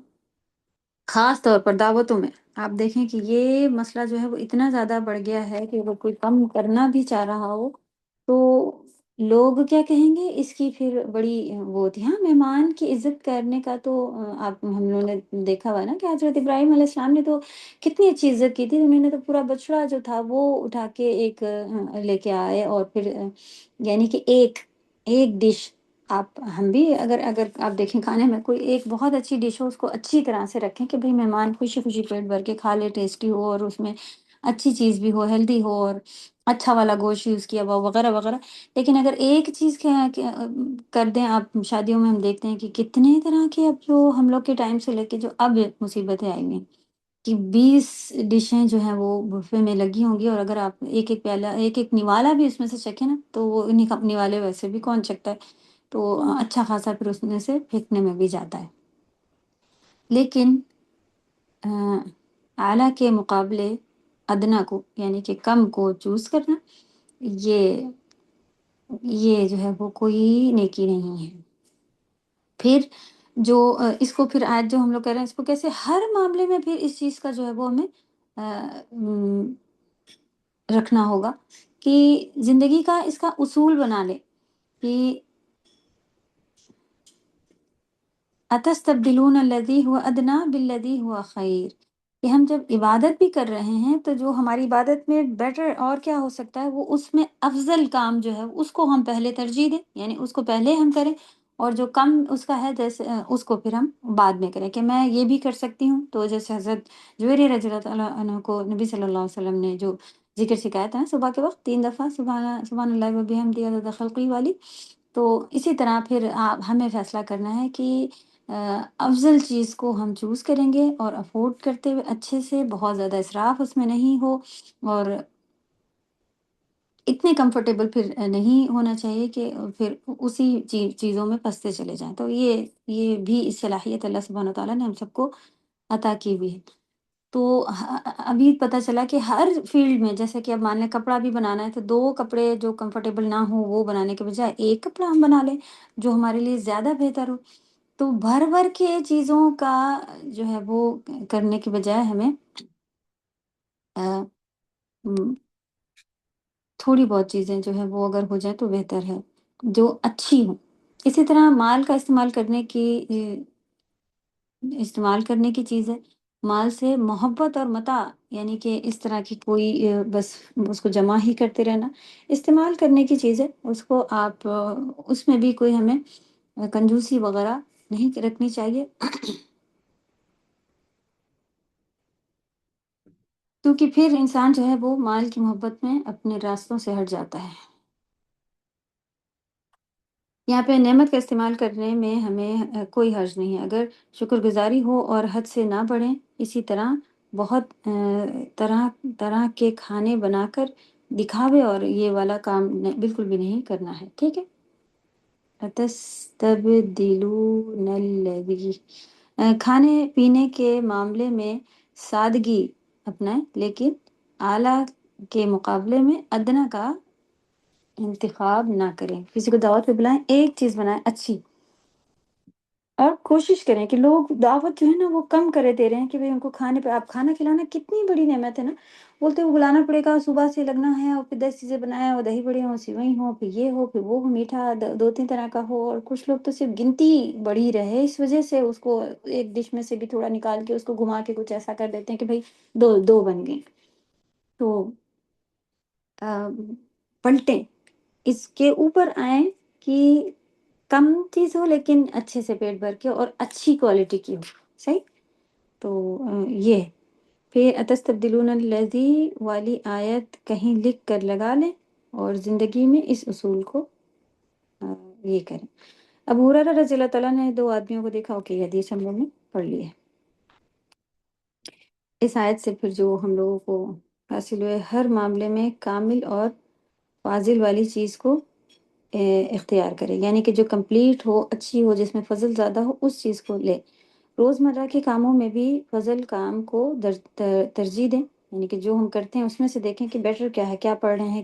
خاص طور پر دعوتوں میں آپ دیکھیں کہ یہ مسئلہ جو ہے وہ اتنا زیادہ بڑھ گیا ہے کہ اگر کوئی کم کرنا بھی چاہ رہا ہو تو لوگ کیا کہیں گے اس کی پھر بڑی وہ ہوتی ہے. ہاں مہمان کی عزت کرنے کا تو آپ ہم لوگوں نے دیکھا ہوا نا کہ حضرت ابراہیم علیہ السلام نے تو کتنی اچھی عزت کی تھی. انہوں نے تو پورا بچڑا جو تھا وہ اٹھا کے ایک لے کے آئے اور پھر یعنی کہ ایک ڈش ہم بھی اگر آپ دیکھیں کھانے میں کوئی ایک بہت اچھی ڈش ہو اس کو اچھی طرح سے رکھیں کہ بھئی مہمان خوشی خوشی پیٹ بھر کے کھا لے، ٹیسٹی ہو اور اس میں اچھی چیز بھی ہو، ہیلدی ہو اور اچھا والا گوشت یوز کیا ہوا وغیرہ وغیرہ. لیکن اگر ایک چیز کر دیں آپ شادیوں میں ہم دیکھتے ہیں کہ کتنے طرح کے اب جو ہم لوگ کے ٹائم سے لے کے جو اب مصیبتیں آئی ہیں کہ 20 ڈشیں جو ہیں وہ بفے میں لگی ہوں گی اور اگر آپ ایک ایک پیالہ ایک ایک نوالا بھی اس میں سے چکھیں نا تو وہ نوالے ویسے بھی کون چکھتا ہے تو اچھا خاصا پھر اس میں سے پھینکنے میں بھی جاتا ہے. لیکن اعلیٰ کے مقابلے ادنا کو یعنی کہ کم کو چوز کرنا یہ جو ہے وہ کوئی نیکی نہیں ہے. پھر جو اس کو پھر آج جو ہم لوگ کہہ رہے ہیں اس کو کیسے ہر معاملے میں پھر اس چیز کا جو ہے وہ ہمیں رکھنا ہوگا کہ زندگی کا اس کا اصول بنا لے کہ اتستبدلون الذی هو ادنی بالذی هو خیر. کہ ہم جب عبادت بھی کر رہے ہیں تو جو ہماری عبادت میں بیٹر اور کیا ہو سکتا ہے وہ اس میں افضل کام جو ہے اس کو ہم پہلے ترجیح دیں یعنی اس کو پہلے ہم کریں اور جو کم اس کا ہے جیسے اس کو پھر ہم بعد میں کریں. کہ میں یہ بھی کر سکتی ہوں تو جیسے حضرت جویریہ رضی اللہ عنہ کو نبی صلی اللہ علیہ وسلم نے جو ذکر سکھایا تھا صبح کے وقت 3 دفعہ سبحان اللہ و بحمدہ عدد خلقی والی. تو اسی طرح پھر ہمیں فیصلہ کرنا ہے کہ افضل چیز کو ہم چوز کریں گے اور افورڈ کرتے ہوئے اچھے سے بہت زیادہ اسراف اس میں نہیں ہو اور اتنے کمفرٹیبل پھر نہیں ہونا چاہیے کہ پھر اسی چیزوں میں پھنستے چلے جائیں. تو یہ بھی صلاحیت اللہ سبحانہ وتعالیٰ نے ہم سب کو عطا کی ہوئی ہے. تو ابھی پتہ چلا کہ ہر فیلڈ میں، جیسے کہ اب مان لیں کپڑا بھی بنانا ہے تو 2 کپڑے جو کمفرٹیبل نہ ہوں وہ بنانے کے بجائے ایک کپڑا ہم بنا لیں جو ہمارے لیے زیادہ بہتر ہو. تو بھر بھر کے چیزوں کا جو ہے وہ کرنے کے بجائے ہمیں تھوڑی بہت چیزیں جو ہے وہ اگر ہو جائے تو بہتر ہے، جو اچھی ہوں. اسی طرح مال کا استعمال کرنے کی چیز ہے. مال سے محبت اور متاع، یعنی کہ اس طرح کی کوئی بس اس کو جمع ہی کرتے رہنا استعمال کرنے کی چیز ہے. اس کو آپ اس میں بھی کوئی ہمیں کنجوسی وغیرہ نہیں رکھنی چاہیے، کیونکہ پھر انسان جو ہے وہ مال کی محبت میں اپنے راستوں سے ہٹ جاتا ہے. یہاں پہ نعمت کا استعمال کرنے میں ہمیں کوئی حرج نہیں ہے اگر شکر گزاری ہو اور حد سے نہ بڑھیں. اسی طرح بہت طرح طرح کے کھانے بنا کر دکھاوے اور یہ والا کام بالکل بھی نہیں کرنا ہے. ٹھیک ہے. تستبدلون الذی، کھانے پینے کے معاملے میں سادگی اپنائیں، لیکن اعلیٰ کے مقابلے میں ادنیٰ کا انتخاب نہ کریں. کسی کو دعوت پہ بلائیں، ایک چیز بنائیں اچھی، اور کوشش کریں کہ لوگ دعوت جو ہے نا وہ کم کرے دے رہے ہیں کہ بھئی ان کو کھانے پہ، آپ کھانا کھلانا کتنی بڑی نعمت ہے نا. بولتے وہ بلانا پڑے گا، صبح سے لگنا ہے اور پھر 10 چیزیں بنائیں اور دہی بڑے ہوں، سیوئی ہوں، پھر یہ ہو، پھر وہ ہو، میٹھا 2-3 طرح کا ہو. اور کچھ لوگ تو صرف گنتی بڑھی رہے اس وجہ سے اس کو ایک ڈش میں سے بھی تھوڑا نکال کے اس کو گھما کے کچھ ایسا کر دیتے ہیں کہ بھئی دو بن گئے. تو پلٹیں، اس کے اوپر آئیں کہ کم چیز ہو لیکن اچھے سے پیٹ بھر کے اور اچھی کوالٹی کی ہو. صحیح. تو یہ ہے. پھر اتستبدلون الذی والی آیت کہیں لکھ کر لگا لیں اور زندگی میں اس اصول کو یہ کریں. ابو ہریرہ رضی اللہ تعالیٰ نے 2 آدمیوں کو دیکھا. اوکے، یہ حدیث ہم لوگ نے پڑھ لی ہے. اس آیت سے پھر جو ہم لوگوں کو حاصل ہوئے، ہر معاملے میں کامل اور فاضل والی چیز کو اختیار کرے، یعنی کہ جو کمپلیٹ ہو، اچھی ہو، جس میں فضل زیادہ ہو، اس چیز کو لے. روزمرہ کے کاموں میں بھی فضل کام کو ترجیح دیں، یعنی کہ جو ہم کرتے ہیں اس میں سے دیکھیں کہ بیٹر کیا ہے، کیا پڑھ رہے ہیں،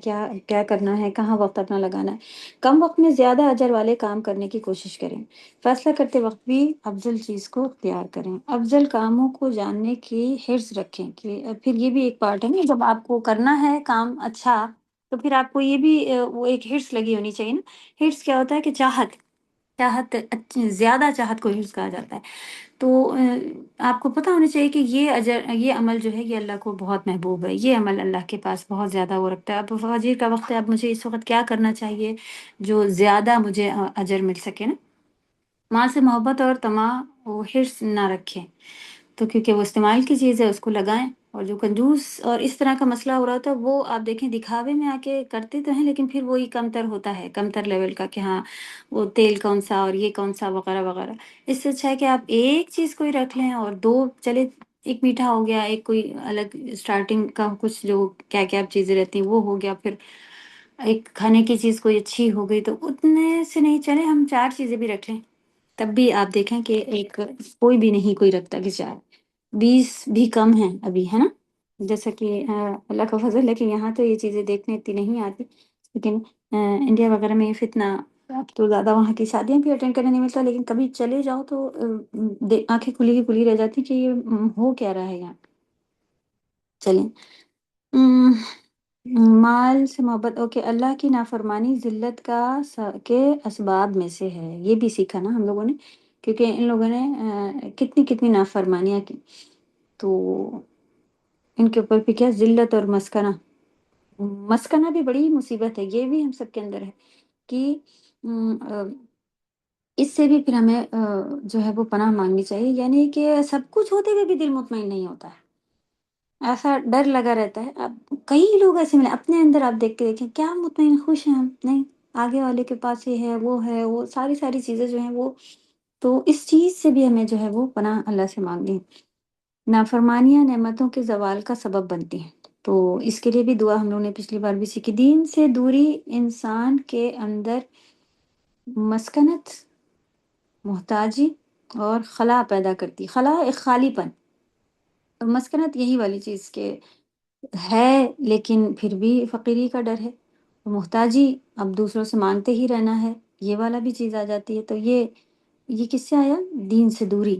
کیا کرنا ہے، کہاں وقت اپنا لگانا ہے. کم وقت میں زیادہ اجر والے کام کرنے کی کوشش کریں. فیصلہ کرتے وقت بھی افضل چیز کو اختیار کریں. افضل کاموں کو جاننے کی حرص رکھیں. کہ پھر یہ بھی ایک پارٹ ہے نا، جب آپ کو کرنا ہے کام اچھا تو پھر آپ کو یہ بھی وہ ایک حرص لگی ہونی چاہیے نا. حرص کیا ہوتا ہے کہ چاہت زیادہ چاہت کو حرص کہا جاتا ہے. تو آپ کو پتہ ہونا چاہیے کہ یہ عمل جو ہے یہ اللہ کو بہت محبوب ہے، یہ عمل اللہ کے پاس بہت زیادہ وہ رکھتا ہے. اب فجر کا وقت ہے، اب مجھے اس وقت کیا کرنا چاہیے جو زیادہ مجھے اجر مل سکے نا. مال سے محبت اور طمع و حرص نہ رکھیں، تو کیونکہ وہ استعمال کی چیز ہے اس کو لگائیں. اور جو کنجوس اور اس طرح کا مسئلہ ہو رہا ہوتا ہے وہ آپ دیکھیں دکھاوے میں آ کے کرتے تو ہیں لیکن پھر وہی کمتر ہوتا ہے، کمتر لیول کا، کہ ہاں وہ تیل کون سا اور یہ کون سا وغیرہ وغیرہ. اس سے اچھا ہے کہ آپ ایک چیز کوئی رکھ لیں اور 2 چلے، ایک میٹھا ہو گیا، ایک کوئی الگ اسٹارٹنگ کا کچھ جو کیا چیزیں رہتی ہیں وہ ہو گیا، پھر ایک کھانے کی چیز کوئی اچھی ہو گئی. تو اتنے سے نہیں چلے، ہم 4 چیزیں بھی رکھ لیں تب بھی آپ دیکھیں کہ ایک کوئی بھی نہیں کوئی رکھتا کہ 4 20 بھی کم ہیں ابھی، ہے نا. جیسا کہ اللہ کا فضل ہے کہ یہاں تو یہ چیزیں دیکھنے اتنی نہیں آتی، لیکن انڈیا وغیرہ میں یہ فتنہ اب تو زیادہ وہاں کی شادیاں بھی اٹینڈ کرنے نہیں ملتا، لیکن کبھی چلے جاؤ تو آنکھیں کھلی کی کھلی رہ جاتی کہ یہ ہو کیا رہا ہے یہاں. چلیں، مال سے محبت. اوکے، اللہ کی نافرمانی ذلت کے اسباب میں سے ہے. یہ بھی سیکھا نا ہم لوگوں نے، کیونکہ ان لوگوں نے کتنی نافرمانیاں کی. تو ان کے اوپر بھی کیا ذلت اور مسکنہ بھی بڑی مصیبت ہے. یہ بھی ہم سب کے اندر ہے کہ اس سے بھی پھر ہمیں جو ہے وہ پناہ مانگنی چاہیے. یعنی کہ سب کچھ ہوتے ہوئے بھی دل مطمئن نہیں ہوتا ہے، ایسا ڈر لگا رہتا ہے. اب کئی لوگ ایسے ملے اپنے اندر، آپ دیکھ کے دیکھیں کیا مطمئن خوش ہیں ہم نہیں، آگے والے کے پاس یہ ہے وہ ساری چیزیں جو ہیں وہ. تو اس چیز سے بھی ہمیں جو ہے وہ پناہ اللہ سے مانگنی. نافرمانیاں نعمتوں کے زوال کا سبب بنتی ہیں. تو اس کے لیے بھی دعا ہم لوگوں نے پچھلی بار بھی سیکھی. دین سے دوری انسان کے اندر مسکنت، محتاجی اور خلا پیدا کرتی. خلا ایک خالی پن، اور مسکنت یہی والی چیز کہ ہے لیکن پھر بھی فقیری کا ڈر ہے. محتاجی اب دوسروں سے مانگتے ہی رہنا ہے، یہ والا بھی چیز آ جاتی ہے. تو یہ کس سے آیا؟ دین سے دوری.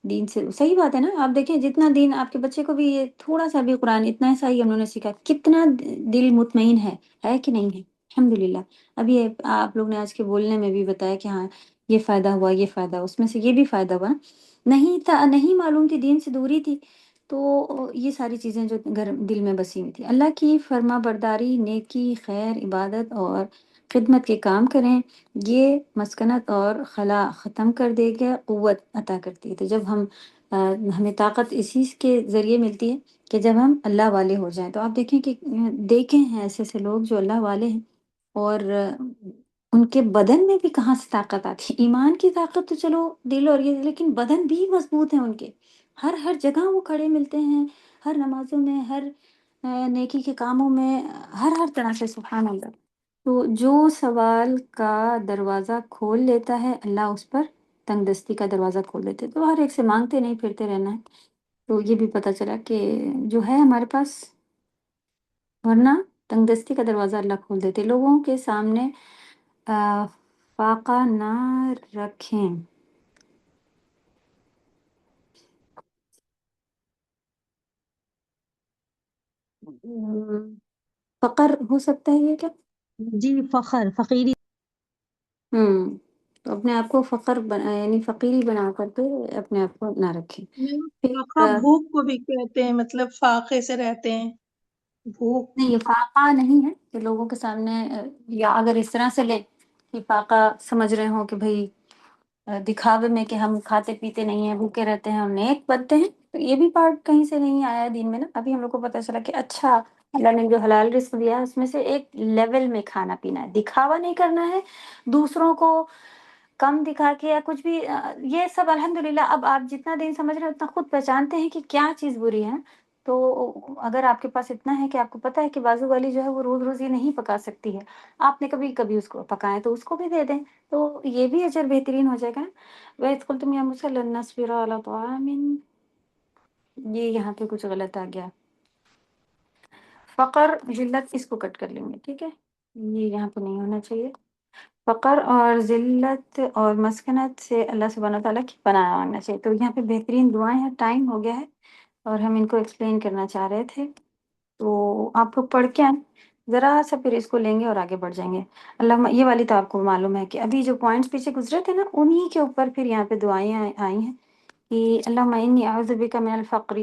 دین سے صحیح بات ہے نا. آپ دیکھیں جتنا دین آپ کے بچے کو بھی یہ تھوڑا سا بھی قرآن اتنا سا ہی انہوں نے سیکھا، کتنا دل مطمئن ہے کہ نہیں ہے؟ الحمدللہ. ابھی آپ لوگ نے آج کے بولنے میں بھی بتایا کہ ہاں یہ فائدہ ہوا، یہ فائدہ، اس میں سے یہ بھی فائدہ ہوا. نہیں تھا، نہیں معلوم تھی، دین سے دوری تھی، تو یہ ساری چیزیں جو گھر دل میں بسی ہوئی تھی. اللہ کی فرما برداری، نیکی، خیر، عبادت اور خدمت کے کام کریں، یہ مسکنت اور خلا ختم کر دے گا، قوت عطا کرتی ہے. تو جب ہمیں طاقت اسی کے ذریعے ملتی ہے کہ جب ہم اللہ والے ہو جائیں. تو آپ دیکھیں کہ دیکھیں ہیں ایسے ایسے لوگ جو اللہ والے ہیں اور ان کے بدن میں بھی کہاں سے طاقت آتی ہے. ایمان کی طاقت تو چلو دل اور یہ، لیکن بدن بھی مضبوط ہیں ان کے. ہر جگہ وہ کھڑے ملتے ہیں، ہر نمازوں میں، ہر نیکی کے کاموں میں، ہر طرح سے. سبحان اللہ. تو جو سوال کا دروازہ کھول لیتا ہے، اللہ اس پر تنگ دستی کا دروازہ کھول دیتے. تو ہر ایک سے مانگتے نہیں پھرتے رہنا ہے. تو یہ بھی پتہ چلا کہ جو ہے ہمارے پاس، ورنہ تنگ دستی کا دروازہ اللہ کھول دیتے. لوگوں کے سامنے فاقہ نہ رکھیں. فقر ہو سکتا ہے یہ کیا؟ جی فقیری. تو اپنے آپ کو یعنی فقیری بنا کر کے اپنے آپ کو نہ رکھیں. فاقہ پھر بھوک کو بھی کہتے ہیں، مطلب فاقے سے رہتے ہیں، بھوک. نہیں، یہ فاقہ نہیں ہے کہ لوگوں کے سامنے یا اگر اس طرح سے لیں کہ فاقہ سمجھ رہے ہوں کہ بھئی دکھاوے میں کہ ہم کھاتے پیتے نہیں ہیں، بھوکے رہتے ہیں اور نیک بنتے ہیں. تو یہ بھی پارٹ کہیں سے نہیں آیا ہے دین میں نا. ابھی ہم لوگ کو پتہ چلا کہ اچھا اللہ نے جو حلال رزق دیا ہے اس میں سے ایک لیول میں کھانا پینا ہے، دکھاوا نہیں کرنا ہے دوسروں کو کم دکھا کے یا کچھ بھی. یہ سب الحمدللہ اب آپ جتنا دین سمجھ رہے ہیں اتنا خود پہچانتے ہیں کہ کیا چیز بری ہے. تو اگر آپ کے پاس اتنا ہے کہ آپ کو پتہ ہے کہ بازو والی جو ہے وہ روز روز یہ نہیں پکا سکتی ہے، آپ نے کبھی کبھی اس کو پکائیں تو اس کو بھی دے دیں، تو یہ بھی اجر بہترین ہو جائے گا. وَإِذْ قُلْتُمْ يَا مُوسَىٰ لَن نَّصْبِرَ عَلَىٰ طَعَامٍ، یہ یہاں پہ کچھ غلط آ گیا. فقر ذلت اس کو کٹ کر لیں گے، ٹھیک ہے، یہ یہاں پہ نہیں ہونا چاہیے. فقر اور ذلت اور مسکنت سے اللہ سبحانہ تعالیٰ کی پناہ مانگنا چاہیے. تو یہاں پہ بہترین دعائیں ہیں. ٹائم ہو گیا ہے اور ہم ان کو ایکسپلین کرنا چاہ رہے تھے، تو آپ لوگ پڑھ کے آئیں ذرا سا، پھر اس کو لیں گے اور آگے بڑھ جائیں گے. اللہ یہ والی تو آپ کو معلوم ہے کہ ابھی جو پوائنٹس پیچھے گزرے تھے نا انہی کے اوپر پھر یہاں پہ دعائیں آئی ہیں کہ اللہم انی اعوذ بک من الفقر،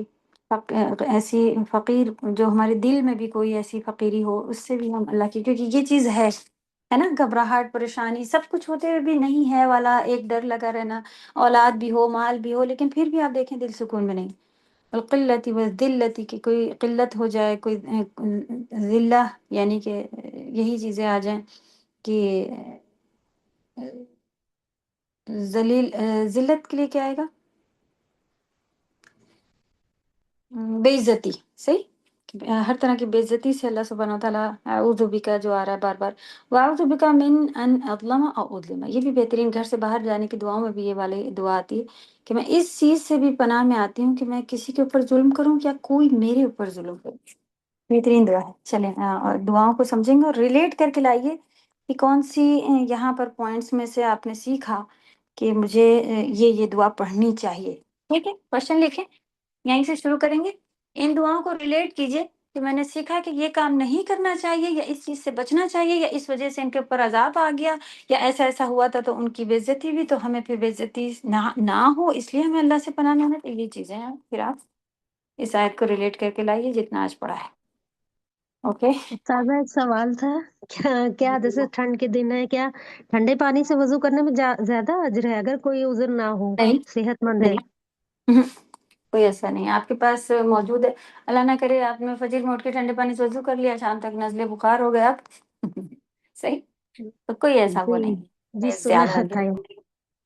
ایسی فقیر جو ہمارے دل میں بھی کوئی ایسی فقیری ہو اس سے بھی ہم اللہ کی، کیونکہ یہ چیز ہے نا، گھبراہٹ، پریشانی، سب کچھ ہوتے ہوئے بھی نہیں ہے والا ایک ڈر لگا رہنا، اولاد بھی ہو، مال بھی ہو، لیکن پھر بھی آپ دیکھیں دل سکون میں نہیں. القلتی والذلتی، کہ کوئی قلت ہو جائے، کوئی ذلہ یعنی کہ یہی چیزیں آ جائیں کہ ذلت کے لیے کیا آئے گا؟ بے عزتی. صحیح، ہر طرح کی بے عزتی سے اللہ سبحانہ وتعالیٰ اعوذ بکا جو آ رہا ہے بار بار، واعوذ بکا من ان اظلم او اظلم. یہ بھی بہترین، گھر سے باہر جانے کی دعاؤں میں بھی یہ والی دعا آتی ہے کہ میں اس چیز سے بھی پناہ میں آتی ہوں کہ میں کسی کے اوپر ظلم کروں یا کوئی میرے اوپر ظلم کرے. بہترین دعا ہے. چلیں اور دعاؤں کو سمجھیں گے اور ریلیٹ کر کے لائیے کہ کون سی یہاں پر پوائنٹس میں سے آپ نے سیکھا کہ مجھے یہ دعا پڑھنی چاہیے. ٹھیک ہے، کوشچن لکھیں، یہیں سے شروع کریں گے. ان دعاؤں کو ریلیٹ کیجئے کہ میں نے سیکھا کہ یہ کام نہیں کرنا چاہیے یا اس چیز سے بچنا چاہیے یا اس وجہ سے ان کے اوپر عذاب آ گیا یا ایسا ایسا ہوا تھا تو ان کی بے عزتی ہوئی تو ہمیں پھر بے عزتی نہ ہو، اس لیے ہمیں اللہ سے پناہ مانگنا. تو یہ چیزیں ہیں. پھر آپ اس آیت کو ریلیٹ کر کے لائیے جتنا آج پڑھا ہے. اوکے. استاذہ ایک سوال تھا، کیا جیسے ٹھنڈ کے دن ہے، کیا ٹھنڈے پانی سے وضو کرنے میں زیادہ اجر ہے اگر کوئی عذر نہ ہو، نہیں صحت مند ہے؟ نہیں کوئی ایسا نہیں آپ کے پاس موجود ہے. اللہ نہ کرے آپ نے فجر میں اٹھ کے ٹھنڈے پانی سے وضو کر لیا، شام تک نزلے بخار ہو گیا آپ صحیح، تو کوئی ایسا وہ جی نہیں جی ہے سنا زیادہ. تھا.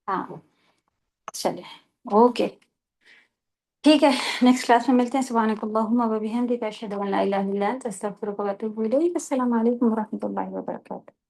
ہاں چلے اوکے. ٹھیک ہے، نیکسٹ کلاس میں ملتے ہیں. سبحانک اللہم و بحمدک اشہد ان لا الہ الا انت استغفرک و اتوب الیک. السلام علیکم و رحمۃ اللہ وبرکاتہ.